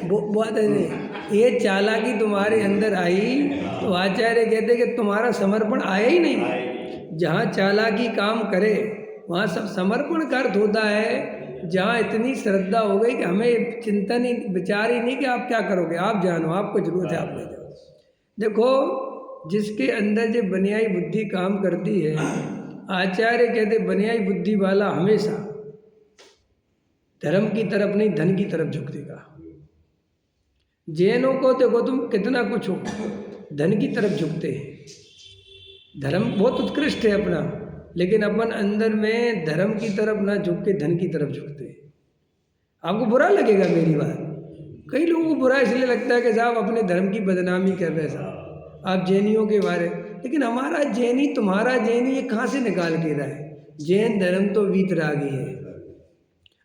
Speaker 1: वो बात है नहीं। ये चालाकी तुम्हारे अंदर आई तो आचार्य कहते कि तुम्हारा समर्पण आया ही नहीं। जहाँ चालाकी काम करे वहाँ सब समर्पण का अर्थ होता है। जहाँ इतनी श्रद्धा हो गई कि हमें चिंता नहीं, विचार ही नहीं कि आप क्या करोगे, आप जानो, आपको जरूरत है आप ले जाओ। देखो जिसके अंदर जो बनियाई बुद्धि काम करती है, आचार्य कहते बनियाई बुद्धि वाला हमेशा धर्म की तरफ नहीं धन की तरफ झुक देगा। जैनों को देखो तुम कितना कुछ हो, धन की तरफ झुकते हैं। धर्म बहुत उत्कृष्ट है अपना, लेकिन अपन अंदर में धर्म की तरफ ना झुक के धन की तरफ झुकते हैं। आपको बुरा लगेगा मेरी बात, कई लोगों को बुरा इसलिए लगता है कि साहब अपने धर्म की बदनामी कर रहे साहब आप जैनियों के बारे, लेकिन हमारा जैनी तुम्हारा जैनी ये कहाँ से निकाल के रहा है? जैन धर्म तो वीतरागी है।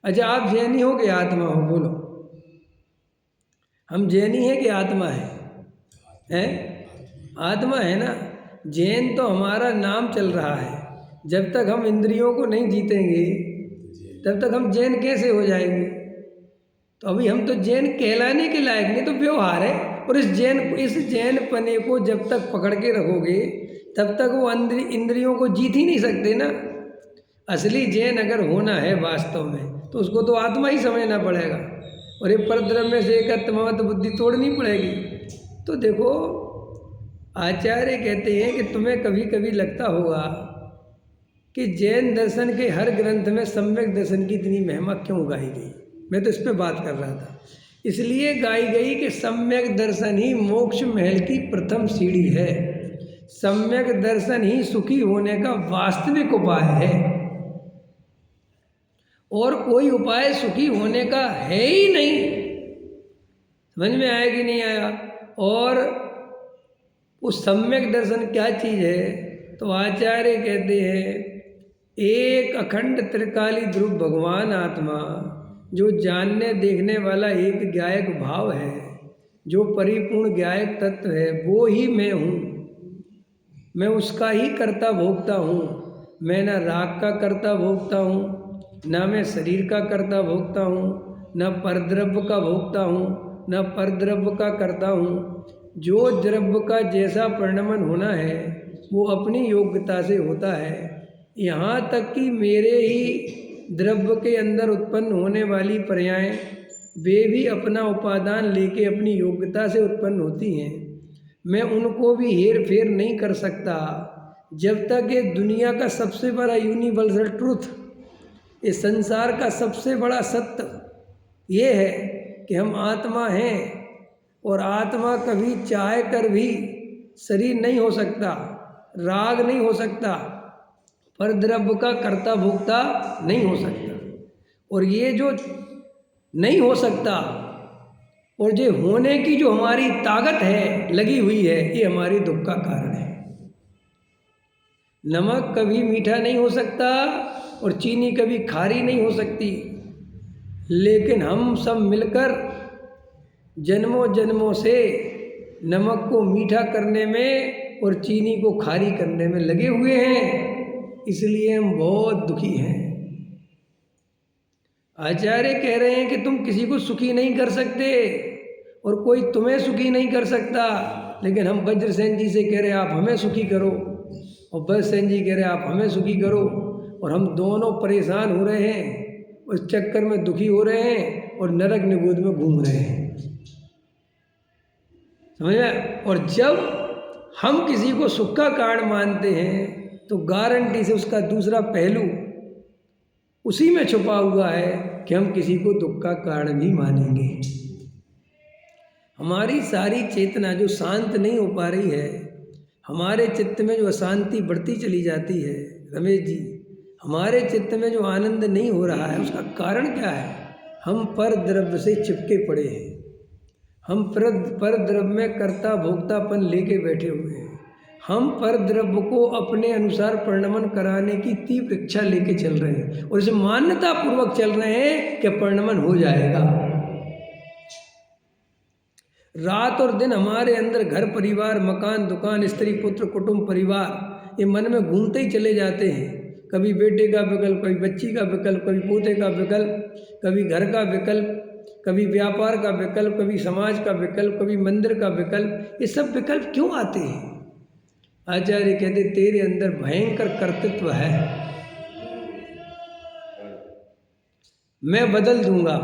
Speaker 1: अच्छा आप जैनी हो कि आत्मा हो, बोलो? हम जैनी हैं कि आत्मा है? आत्मा है ना। जैन तो हमारा नाम चल रहा है, जब तक हम इंद्रियों को नहीं जीतेंगे तब तक हम जैन कैसे हो जाएंगे? तो अभी हम तो जैन कहलाने के लायक नहीं, तो व्यवहार है। और इस जैन पने को जब तक पकड़ के रखोगे तब तक वो इंद्रियों को जीत ही नहीं सकते ना। असली जैन अगर होना है वास्तव में तो उसको तो आत्मा ही समझना पड़ेगा, और ये परद्रव्य से एकत्वमत बुद्धि तोड़नी पड़ेगी। तो देखो आचार्य कहते हैं कि तुम्हें कभी कभी लगता होगा कि जैन दर्शन के हर ग्रंथ में सम्यक दर्शन की इतनी महिमा क्यों गाई गई। मैं तो इस पर बात कर रहा था। इसलिए गाई गई कि सम्यक दर्शन ही मोक्ष महल की प्रथम सीढ़ी है। सम्यक दर्शन ही सुखी होने का वास्तविक उपाय है, और कोई उपाय सुखी होने का है ही नहीं। समझ में आया कि नहीं आया? और उस सम्यक दर्शन क्या चीज़ है? तो आचार्य कहते हैं एक अखंड त्रिकाली ध्रुव भगवान आत्मा, जो जानने देखने वाला एक ज्ञायक भाव है, जो परिपूर्ण ज्ञायक तत्व है, वो ही मैं हूँ। मैं उसका ही कर्ता भोगता हूँ। मैं ना राग का कर्ता भोगता हूँ, ना मैं शरीर का कर्ता भोगता हूँ, ना परद्रव्य का भोगता हूँ, न परद्रव्य का करता हूँ। जो द्रव्य का जैसा परिणमन होना है वो अपनी योग्यता से होता है। यहाँ तक कि मेरे ही द्रव्य के अंदर उत्पन्न होने वाली पर्यायें वे भी अपना उपादान लेके अपनी योग्यता से उत्पन्न होती हैं। मैं उनको भी हेर फेर नहीं कर सकता। जब तक ये दुनिया का सबसे बड़ा यूनिवर्सल ट्रूथ, इस संसार का सबसे बड़ा सत्य ये है कि हम आत्मा हैं और आत्मा कभी चाह कर भी शरीर नहीं हो सकता, राग नहीं हो सकता, पर द्रव्य का कर्ता भोक्ता नहीं हो सकता। और ये जो नहीं हो सकता और जो होने की जो हमारी ताकत है लगी हुई है, ये हमारी दुख का कारण है। नमक कभी मीठा नहीं हो सकता और चीनी कभी खारी नहीं हो सकती, लेकिन हम सब मिलकर जन्मों जन्मों से नमक को मीठा करने में और चीनी को खारी करने में लगे हुए हैं, इसलिए हम बहुत दुखी हैं। आचार्य कह रहे हैं कि तुम किसी को सुखी नहीं कर सकते और कोई तुम्हें सुखी नहीं कर सकता, लेकिन हम वज्रसेन जी से कह रहे हैं आप हमें सुखी करो, और वज्रसेन जी कह रहे हैं आप हमें सुखी करो, और हम दोनों परेशान हो रहे हैं, उस चक्कर में दुखी हो रहे हैं और नरक निगोद में घूम रहे हैं। समझ में? और जब हम किसी को सुख का कारण मानते हैं तो गारंटी से उसका दूसरा पहलू उसी में छुपा हुआ है कि हम किसी को दुख का कारण भी मानेंगे। हमारी सारी चेतना जो शांत नहीं हो पा रही है, हमारे चित्त में जो अशांति बढ़ती चली जाती है, रमेश जी, हमारे चित्त में जो आनंद नहीं हो रहा है, उसका कारण क्या है? हम पर द्रव्य से चिपके पड़े हैं। हम पर द्रव्य में कर्ता भोक्तापन लेके बैठे हुए हैं। हम पर द्रव्य को अपने अनुसार परिणमन कराने की तीव्र इच्छा लेके चल रहे हैं और इसे मान्यता पूर्वक चल रहे हैं कि परिणमन हो जाएगा। रात और दिन हमारे अंदर घर परिवार, मकान, दुकान, स्त्री, पुत्र, कुटुंब, परिवार, ये मन में घूमते ही चले जाते हैं। कभी बेटे का विकल्प, कभी बच्ची का विकल्प, कभी पोते का विकल्प, कभी घर का विकल्प, कभी व्यापार का विकल्प, कभी समाज का विकल्प, कभी मंदिर का विकल्प। ये सब विकल्प क्यों आते हैं? आचार्य कहते तेरे अंदर भयंकर कर्तृत्व है, मैं बदल दूंगा,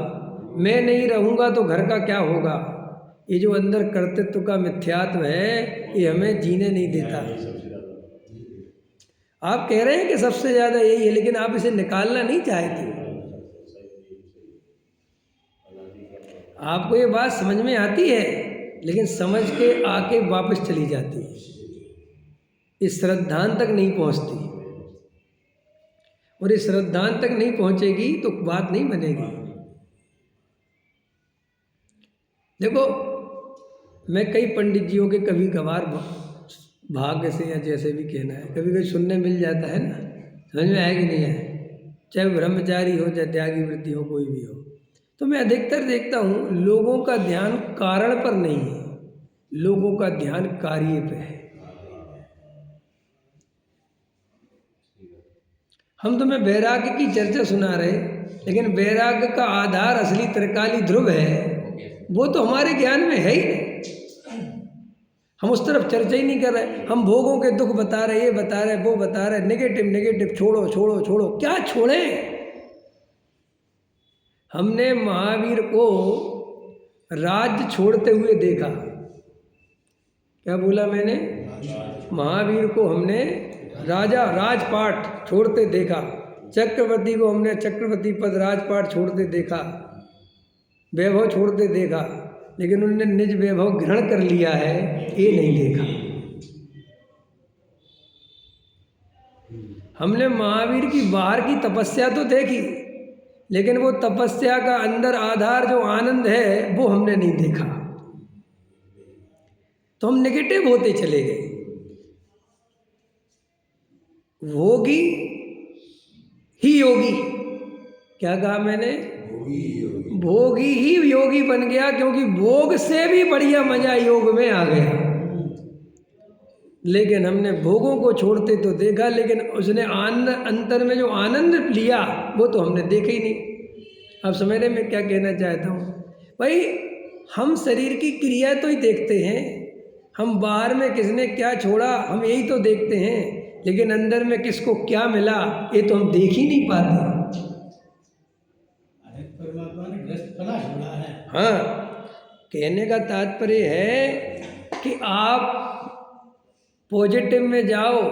Speaker 1: मैं नहीं रहूंगा तो घर का क्या होगा। ये जो अंदर कर्तृत्व का मिथ्यात्व है ये हमें जीने नहीं देता। आप कह रहे हैं कि सबसे ज़्यादा यही है, लेकिन आप इसे निकालना नहीं चाहते। आपको ये बात समझ में आती है, लेकिन समझ के आके वापस चली जाती है, इस श्रद्धांत तक नहीं पहुंचती, और इस श्रद्धांत तक नहीं पहुंचेगी तो बात नहीं बनेगी। देखो, मैं कई पंडित जियों के कभी कभार भाग्य से या जैसे भी कहना है कभी कभी सुनने मिल जाता है ना, समझ में आया कि नहीं है, चाहे ब्रह्मचारी हो चाहे त्यागी वृत्ति हो, कोई भी हो। तो मैं अधिकतर देखता हूँ लोगों का ध्यान कारण पर नहीं है, लोगों का ध्यान कार्य पे है। हम तुम्हें वैराग्य की चर्चा सुना रहे, लेकिन वैराग्य का आधार असली त्रिकाली ध्रुव है, वो तो हमारे ज्ञान में है ही नहीं। हम उस तरफ चर्चा ही नहीं कर रहे। हम भोगों के दुख बता रहे, ये बता रहे, वो बता रहे, नेगेटिव नेगेटिव, छोड़ो छोड़ो छोड़ो। क्या छोड़ें? हमने महावीर को राज्य छोड़ते हुए देखा। क्या बोला मैंने? महावीर को हमने राजा राजपाट छोड़ते देखा, चक्रवर्ती को हमने चक्रवर्ती पद राजपाट छोड़ते देखा, वैभव छोड़ते देखा, लेकिन उन्होंने निज वैभव ग्रहण कर लिया है, ये नहीं देखा। हमने महावीर की बाहर की तपस्या तो देखी, लेकिन वो तपस्या का अंदर आधार जो आनंद है वो हमने नहीं देखा, तो हम नेगेटिव होते चले गए। भोगी ही योगी, क्या कहा मैंने? भोगी ही योगी बन गया, क्योंकि भोग से भी बढ़िया मजा योग में आ गया। लेकिन हमने भोगों को छोड़ते तो देखा, लेकिन उसने अंतर में जो आनंद लिया वो तो हमने देखा ही नहीं। अब समझ रहे मैं क्या कहना चाहता हूँ? भाई हम शरीर की क्रिया तो ही देखते हैं, हम बाहर में किसने क्या छोड़ा हम यही तो देखते हैं, लेकिन अंदर में किसको क्या मिला ये तो हम देख ही नहीं पाते।
Speaker 3: अरे परमात्मा ने ग्रस्तपना छोड़ा है।
Speaker 1: हाँ, कहने का तात्पर्य है कि आप पॉजिटिव में जाओ।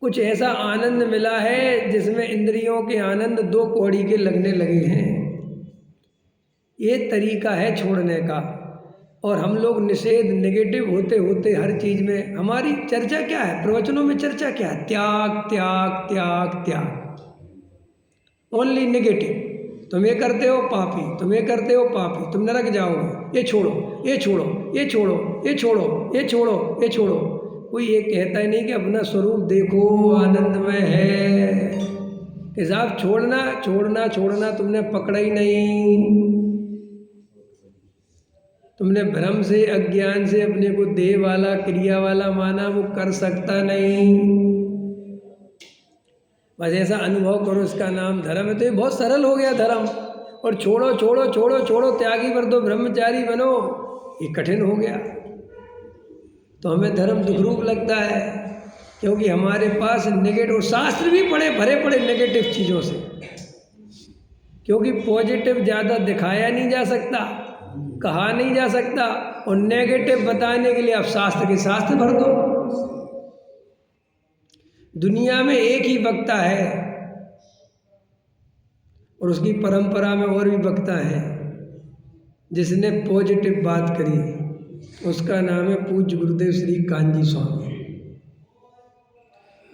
Speaker 1: कुछ ऐसा आनंद मिला है जिसमें इंद्रियों के आनंद 2 कौड़ी के लगने लगे हैं। ये तरीका है छोड़ने का। और हम लोग निषेध नेगेटिव होते होते हर चीज़ में हमारी चर्चा क्या है, प्रवचनों में चर्चा क्या है, त्याग त्याग त्याग त्याग, ओनली नेगेटिव। तुम ये करते हो पापी, तुम ये करते हो पापी, तुम नरक जाओगे, ये छोड़ो ये छोड़ो ये छोड़ो ये छोड़ो ये छोड़ो ये छोड़ो। कोई ये कहता ही नहीं कि अपना स्वरूप देखो आनंदमय है। कि साहब छोड़ना छोड़ना छोड़ना तुमने पकड़ा ही नहीं। तुमने भ्रम से अज्ञान से अपने को देह वाला क्रिया वाला माना, वो कर सकता नहीं। बस ऐसा अनुभव करो, इसका नाम धर्म है। तो ये बहुत सरल हो गया धर्म। और छोड़ो छोड़ो छोड़ो छोड़ो, त्यागी कर दो, ब्रह्मचारी बनो, ये कठिन हो गया। तो हमें धर्म दुखरूप लगता है, क्योंकि हमारे पास नेगेटिव शास्त्र भी पड़े भरे पड़े नेगेटिव चीज़ों से। क्योंकि पॉजिटिव ज़्यादा दिखाया नहीं जा सकता, कहा नहीं जा सकता, और नेगेटिव बताने के लिए आप शास्त्र के शास्त्र भर दो। दुनिया में एक ही वक्ता है, और उसकी परंपरा में और भी वक्ता है जिसने पॉजिटिव बात करी। उसका नाम है पूज्य गुरुदेव श्री कांजी स्वामी,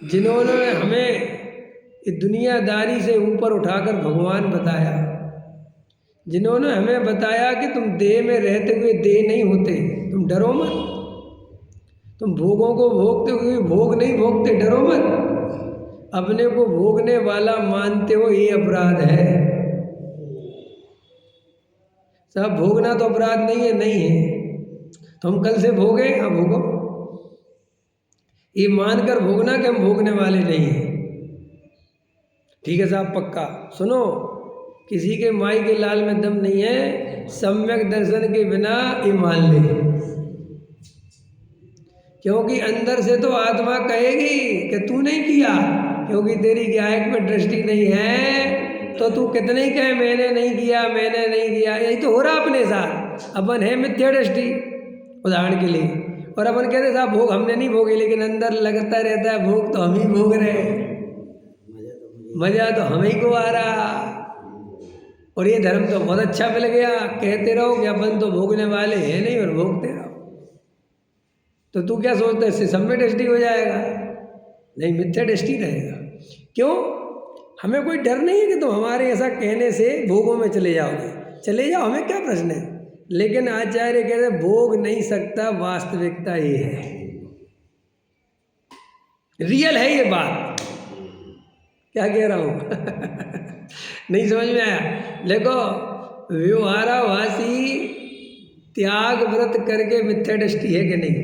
Speaker 1: जिन्होंने हमें इस दुनियादारी से ऊपर उठाकर भगवान बताया। जिन्होंने हमें बताया कि तुम देह में रहते हुए देह नहीं होते, तुम डरो मत। तुम भोगों को भोगते हुए भोग नहीं भोगते, डरो मत। अपने को भोगने वाला मानते हो, ये अपराध है। सब भोगना तो अपराध नहीं है, नहीं है। तो हम कल से भोगे, हाँ भोगो। ये मानकर भोगना कि हम भोगने वाले नहीं हैं। ठीक है साहब, पक्का सुनो, किसी के माई के लाल में दम नहीं है। सम्यक दर्शन के बिना ये मान ले, क्योंकि अंदर से तो आत्मा कहेगी कि तू नहीं किया, क्योंकि तेरी गायक में दृष्टि नहीं है। तो तू कितने ही कहे मैंने नहीं किया मैंने नहीं किया, यही तो हो रहा अपने साथ। अपन है मिथ्या दृष्टि उदाहरण के लिए, और अपन कहते साहब भोग हमने नहीं भोगे, लेकिन अंदर लगता रहता है भोग तो हम ही भोग रहे, मजा तो हम ही को आ रहा। और ये धर्म तो बहुत अच्छा मिल गया, कहते रहो कि अपन तो भोगने वाले हैं नहीं, और भोगते रहो। तो तू क्या सोचता है, इससे सम्य दृष्टि हो जाएगा? नहीं, मिथ्या दृष्टि रहेगा। क्यों? हमें कोई डर नहीं है कि तुम हमारे ऐसा कहने से भोगों में चले जाओगे, चले जाओ, हमें क्या प्रश्न है। लेकिन आचार्य कह रहे भोग नहीं सकता, वास्तविकता ये है, रियल है ये बात। क्या कह रहा हूँ नहीं समझ में आया? देखो, व्यवहाराभासी त्याग व्रत करके मिथ्या दृष्टि है कि नहीं?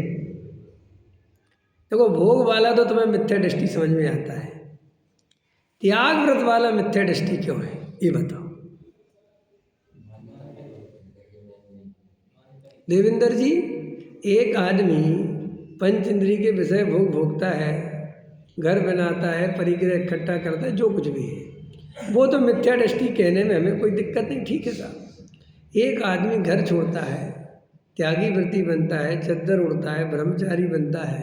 Speaker 1: देखो, भोग वाला तो तुम्हें मिथ्या दृष्टि समझ में आता है, त्याग व्रत वाला मिथ्या दृष्टि क्यों है, ये बताओ। देवेंद्र जी, एक आदमी पंच इंद्री के विषय भोग भोगता है, घर बनाता है, परिग्रह इकट्ठा करता है, जो कुछ भी है, वो तो मिथ्या दृष्टि कहने में हमें कोई दिक्कत नहीं, ठीक है साहब। एक आदमी घर छोड़ता है, त्यागी वृत्ति बनता है, चद्दर उड़ता है, ब्रह्मचारी बनता है,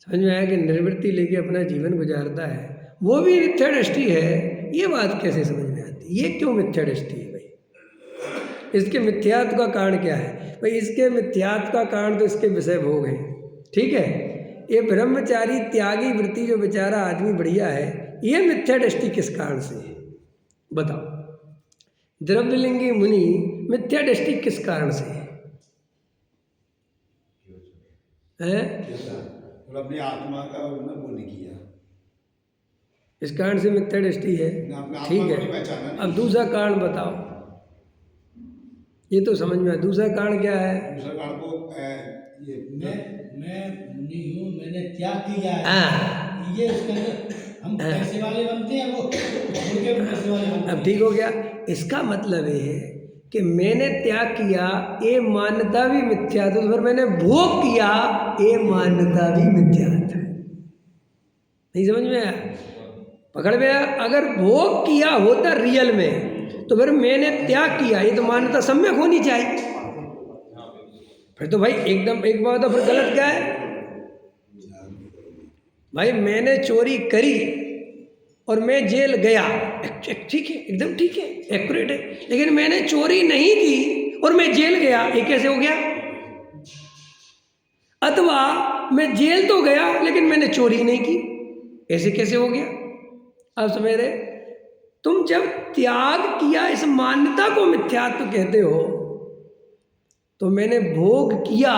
Speaker 1: समझ में आया कि निर्वृत्ति लेके अपना जीवन गुजारता है, वो भी मिथ्या दृष्टि है। ये बात कैसे समझ में आती? ये क्यों मिथ्या दृष्टि है भाई? इसके मिथ्यात्व का कारण क्या है भाई? इसके मिथ्यात्व का कारण तो इसके विषय भोग है, ठीक है। ये ब्रह्मचारी त्यागी वृत्ति जो बेचारा आदमी बढ़िया है, ये मिथ्या दृष्टि किस कारण से है बताओ? द्रव्यलिंगी मुनि मिथ्या दृष्टि किस कारण से है?
Speaker 2: अपनी आत्मा का वो नहीं किया,
Speaker 1: इस कारण से मिथ्या दृष्टि है, ठीक है। अब दूसरा कारण बताओ, ये तो समझ में आया, दूसरा कारण क्या है?
Speaker 2: दूसरा कारण को
Speaker 3: मैं मुनि हूँ, मैंने त्याग किया है, ये उसके अंदर हम पैसे वाले बनते हैं, वो पैसे वाले बनते हैं।
Speaker 1: अब ठीक हो गया। इसका मतलब ये है कि मैंने त्याग किया ये मान्यता भी मिथ्या तो फिर मैंने भोग किया ये मान्यता भी मिथ्या है। नहीं समझ में आया? पकड़ में आया? अगर भोग किया होता रियल में तो फिर मैंने त्याग किया ये तो मान्यता सम्यक होनी चाहिए। फिर तो भाई एकदम एक बात, तो फिर गलत क्या है भाई? मैंने चोरी करी और मैं जेल गया, ठीक है, एकदम ठीक है, एक्यूरेट है। लेकिन मैंने चोरी नहीं की और मैं जेल गया, ये कैसे हो गया? अथवा मैं जेल तो गया लेकिन मैंने चोरी नहीं की, ऐसे कैसे हो गया? अब समझ रहे? तुम जब त्याग किया इस मान्यता को मिथ्यात्व कहते हो, तो मैंने भोग किया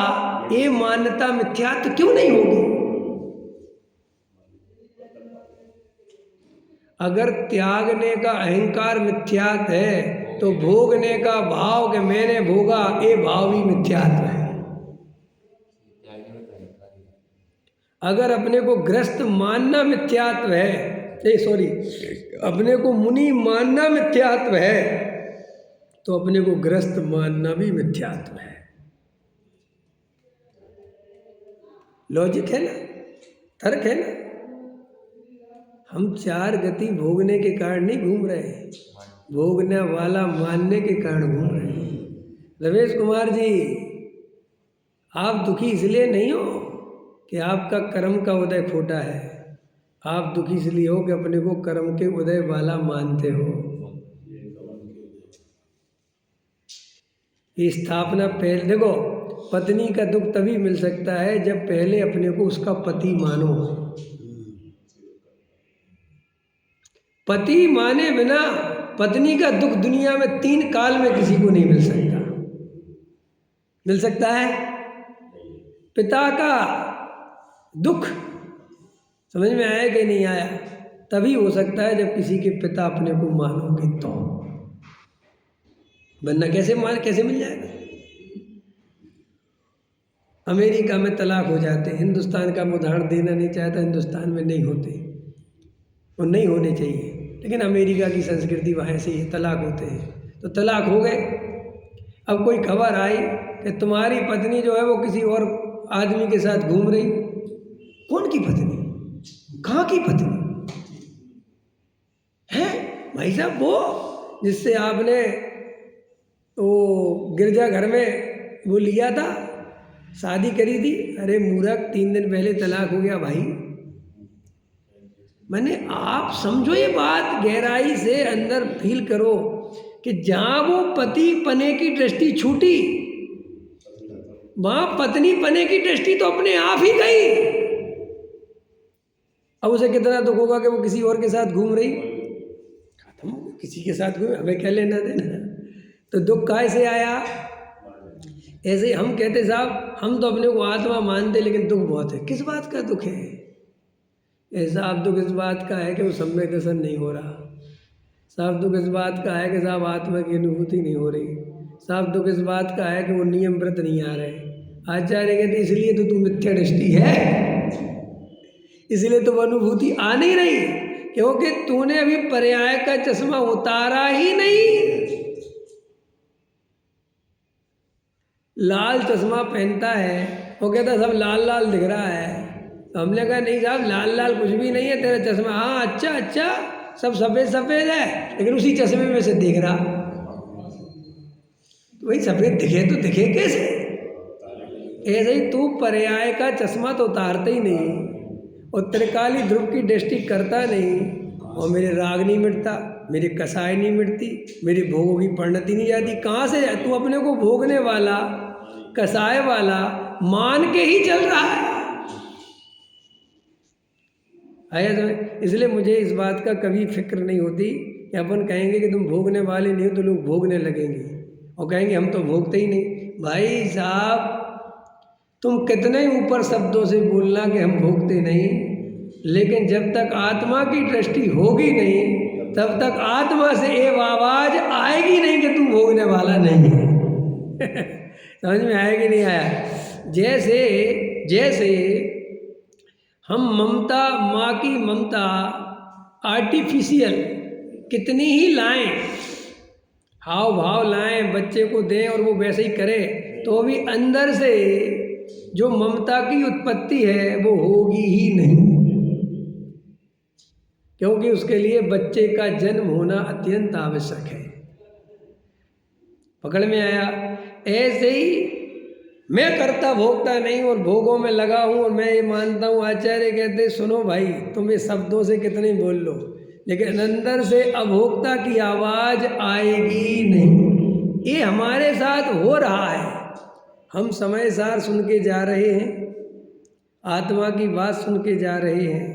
Speaker 1: ये मान्यता मिथ्यात्व क्यों नहीं होगी? अगर त्यागने का अहंकार मिथ्यात्व है तो भोगने का भाव कि मैंने भोगा ये भाव भी मिथ्यात्व है। अगर अपने को ग्रस्त मानना मिथ्यात्व है, अपने को मुनि मानना मिथ्यात्व है, तो अपने को ग्रस्त मानना भी मिथ्यात्व है। लॉजिक है ना, तर्क है ना। हम चार गति भोगने के कारण नहीं घूम रहे हैं, भोगने वाला मानने के कारण घूम रहे हैं। रमेश कुमार जी, आप दुखी इसलिए नहीं हो कि आपका कर्म का उदय खोटा है, आप दुखी इसलिए हो कि अपने को कर्म के उदय वाला मानते हो। ये स्थापना पहले देखो, पत्नी का दुख तभी मिल सकता है जब पहले अपने को उसका पति मानो। पति माने बिना पत्नी का दुख दुनिया में 3 काल में किसी को नहीं मिल सकता। मिल सकता है पिता का दुख, समझ में आया कि नहीं आया? तभी हो सकता है जब किसी के पिता अपने को मानोगे तो, वरना कैसे मिल जाएगा? अमेरिका में तलाक हो जाते हैं, हिंदुस्तान का मैं उदाहरण देना नहीं चाहता, हिंदुस्तान में नहीं होते और नहीं होने चाहिए, लेकिन अमेरिका की संस्कृति वहाँ ऐसी है, तलाक होते हैं तो तलाक हो गए। अब कोई खबर आई कि तुम्हारी पत्नी जो है वो किसी और आदमी के साथ घूम रही। कौन की पत्नी? कहाँ की पत्नी है भाई साहब? वो जिससे आपने वो गिरजाघर में वो लिया था, शादी करी थी। अरे मूर्ख, 3 दिन पहले तलाक हो गया भाई। मैंने आप समझो ये बात, गहराई से अंदर फील करो कि जहाँ वो पति पने की दृष्टि छूटी, वहाँ पत्नी पने की दृष्टि तो अपने आप ही गई। अब उसे कितना दुख होगा कि वो किसी और के साथ घूम रही। खत्म हो गई, किसी के साथ घूमे, हमें क्या लेना देना। तो दुख काहे से आया? ऐसे ही हम कहते साहब हम तो अपने को आत्मा मानते, लेकिन दुख बहुत है। किस बात का दुख है? ऐसा आप दुख इस बात का है कि वो सम्यक दर्शन नहीं हो रहा। साफ दुख इस बात का है कि साहब आत्मा की अनुभूति नहीं हो रही। साफ दुख इस बात का है कि वो नियम व्रत नहीं आ रहे। आचार्य कहते इसलिए तो तू मिथ्या दृष्टि है, इसलिए तो वो अनुभूति आ नहीं रही, क्योंकि तूने अभी पर्याय का चश्मा उतारा ही नहीं। लाल चश्मा पहनता है, वो कहता सब लाल लाल दिख रहा है। तो हमने कहा नहीं साहब, लाल लाल कुछ भी नहीं है तेरा चश्मा। हाँ अच्छा, सब सफ़ेद सफ़ेद है, लेकिन उसी चश्मे में से देख रहा। तो भाई सफ़ेद दिखे तो दिखे कैसे? ऐसे ही तू पर्याय का चश्मा तो उतारता ही नहीं और त्रिकाली ध्रुव की दृष्टि करता नहीं, और मेरे राग नहीं मिटता, मेरी कसाई नहीं मिटती, मेरी भोगों की परिणति नहीं जाती। कहाँ से तू अपने को भोगने वाला, कसाय वाला मान के ही चल रहा है? आया समझ? इसलिए मुझे इस बात का कभी फिक्र नहीं होती कि अपन कहेंगे कि तुम भोगने वाले नहीं हो तो लोग भोगने लगेंगे और कहेंगे हम तो भोगते ही नहीं। भाई साहब तुम कितने ऊपर शब्दों से बोलना कि हम भोगते नहीं, लेकिन जब तक आत्मा की दृष्टि होगी नहीं तब तक आत्मा से ये आवाज आएगी नहीं कि तू भोगने वाला नहीं है। समझ में आएगी नहीं आया? जैसे हम ममता, माँ की ममता आर्टिफिशियल कितनी ही लाएं, हाव भाव लाएं, बच्चे को दें और वो वैसे ही करे, तो भी अंदर से जो ममता की उत्पत्ति है वो होगी ही नहीं, क्योंकि उसके लिए बच्चे का जन्म होना अत्यंत आवश्यक है। पकड़ में आया? ऐसे ही मैं करता भोगता नहीं और भोगों में लगा हूँ, और मैं ये मानता हूँ, आचार्य कहते सुनो भाई, तुम ये शब्दों से कितने बोल लो, लेकिन अंदर से अभोक्ता की आवाज़ आएगी नहीं। ये हमारे साथ हो रहा है। हम समय सार सुन के जा रहे हैं, आत्मा की बात सुन के जा रहे हैं,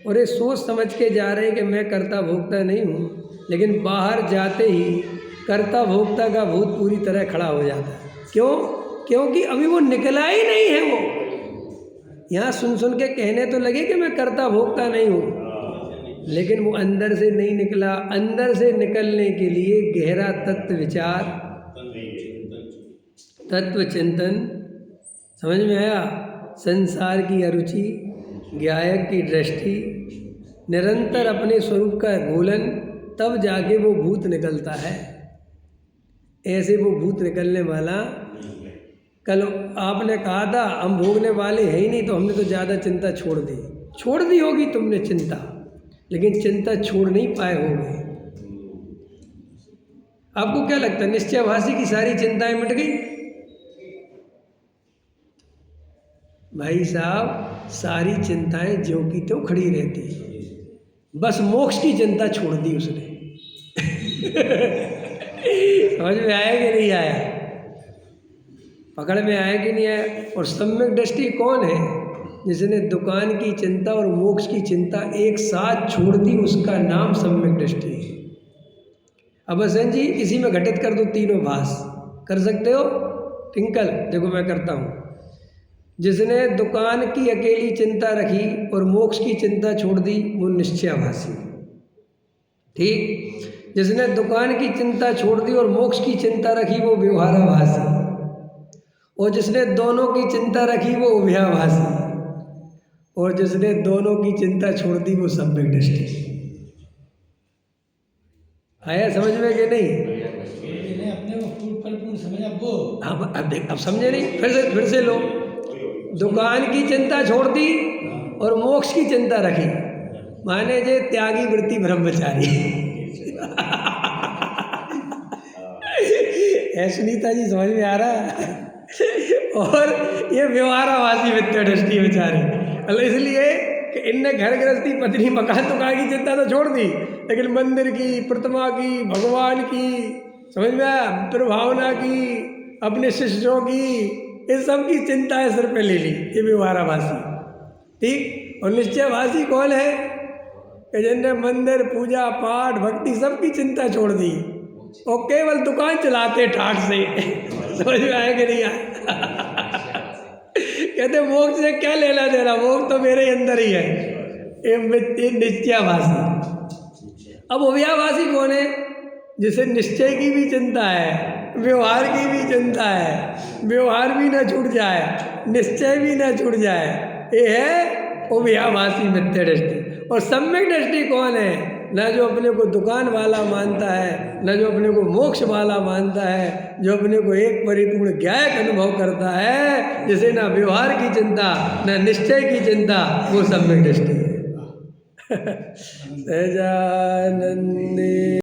Speaker 1: और ये सोच समझ के जा रहे हैं कि मैं कर्ता भोक्ता नहीं हूँ, लेकिन बाहर जाते ही कर्ता भोक्ता का भूत पूरी तरह खड़ा हो जाता है। क्यों? क्योंकि अभी वो निकला ही नहीं है। वो यहाँ सुन सुन के कहने तो लगे कि मैं कर्ता भोक्ता नहीं हूँ, लेकिन वो अंदर से नहीं निकला। अंदर से निकलने के लिए गहरा तत्व विचार, तत्व चिंतन, समझ में आया? संसार की अरुचि, ज्ञायक की दृष्टि, निरंतर अपने स्वरूप का घोलन, तब जाके वो भूत निकलता है। ऐसे वो भूत निकलने वाला, कल आपने कहा था हम भोगने वाले हैं ही नहीं, तो हमने तो ज़्यादा चिंता छोड़ दी होगी तुमने चिंता, लेकिन चिंता छोड़ नहीं पाए होगे। आपको क्या लगता है निश्चयभाषी की सारी चिंताएं मिट गई? भाई साहब, सारी चिंताएं ज्यों की त्यों खड़ी रहती, बस मोक्ष की चिंता छोड़ दी उसने। समझ में आया कि नहीं आया? पकड़ में आया कि नहीं आया? और सम्यक दृष्टि कौन है? जिसने दुकान की चिंता और मोक्ष की चिंता एक साथ छोड़ दी, उसका नाम सम्यक दृष्टि है। अब हसन जी इसी में घटित कर दो तीनों भास, कर सकते हो? टिंकल देखो मैं करता हूँ। जिसने दुकान की अकेली चिंता रखी और मोक्ष की चिंता छोड़ दी, वो निश्चयाभासी। ठीक? जिसने दुकान की चिंता छोड़ दी और मोक्ष की चिंता रखी, वो व्यवहाराभासी। और जिसने दोनों की चिंता रखी, वो उभयाभासी। और जिसने दोनों की चिंता छोड़ दी, वो सम्यक दृष्टि। आया समझ में कि नहीं?
Speaker 3: अपने को परिपूर्ण समझा वो।
Speaker 1: अब समझे नहीं? फिर से लो। दुकान की चिंता छोड़ दी और मोक्ष की चिंता रखी, माने जे त्यागी वृत्ति ब्रह्मचारी। है सुनीता जी, समझ में आ रहा है? और ये व्यवहाराभासी वित्तीय दृष्टि बेचारे, इसलिए कि इनने घर गृहस्थी पत्नी मकान दुकान की चिंता तो छोड़ दी, लेकिन मंदिर की, प्रतिमा की, भगवान की, समझ में आया, प्रभावना की, अपने शिष्यों की, इस सब की चिंता है सिर पे ले ली। ये व्यवहाराभासी। ठीक? और निश्चयभासी कौन है? कि जिनने मंदिर, पूजा पाठ, भक्ति सब की चिंता छोड़ दी और केवल दुकान चलाते ठाक से। समझ में आया कि नहीं आया? कहते मोक्ष से क्या लेना देना, मोक्ष तो मेरे अंदर ही है। ये निश्चयाभासी। अब उभयाभासी कौन है? जिसे निश्चय की भी चिंता है, व्यवहार की भी चिंता है, व्यवहार भी ना छूट जाए, निश्चय भी ना छूट जाए। ये है उभयाभासी मिथ्या दृष्टि। और सम्यक दृष्टि कौन है? न जो अपने को दुकान वाला मानता है, न जो अपने को मोक्ष वाला मानता है, जो अपने को एक परिपूर्ण ज्ञायक अनुभव करता है, जिसे ना व्यवहार की चिंता न निश्चय की चिंता, वो सम्यक दृष्टि है। सहजानंदे।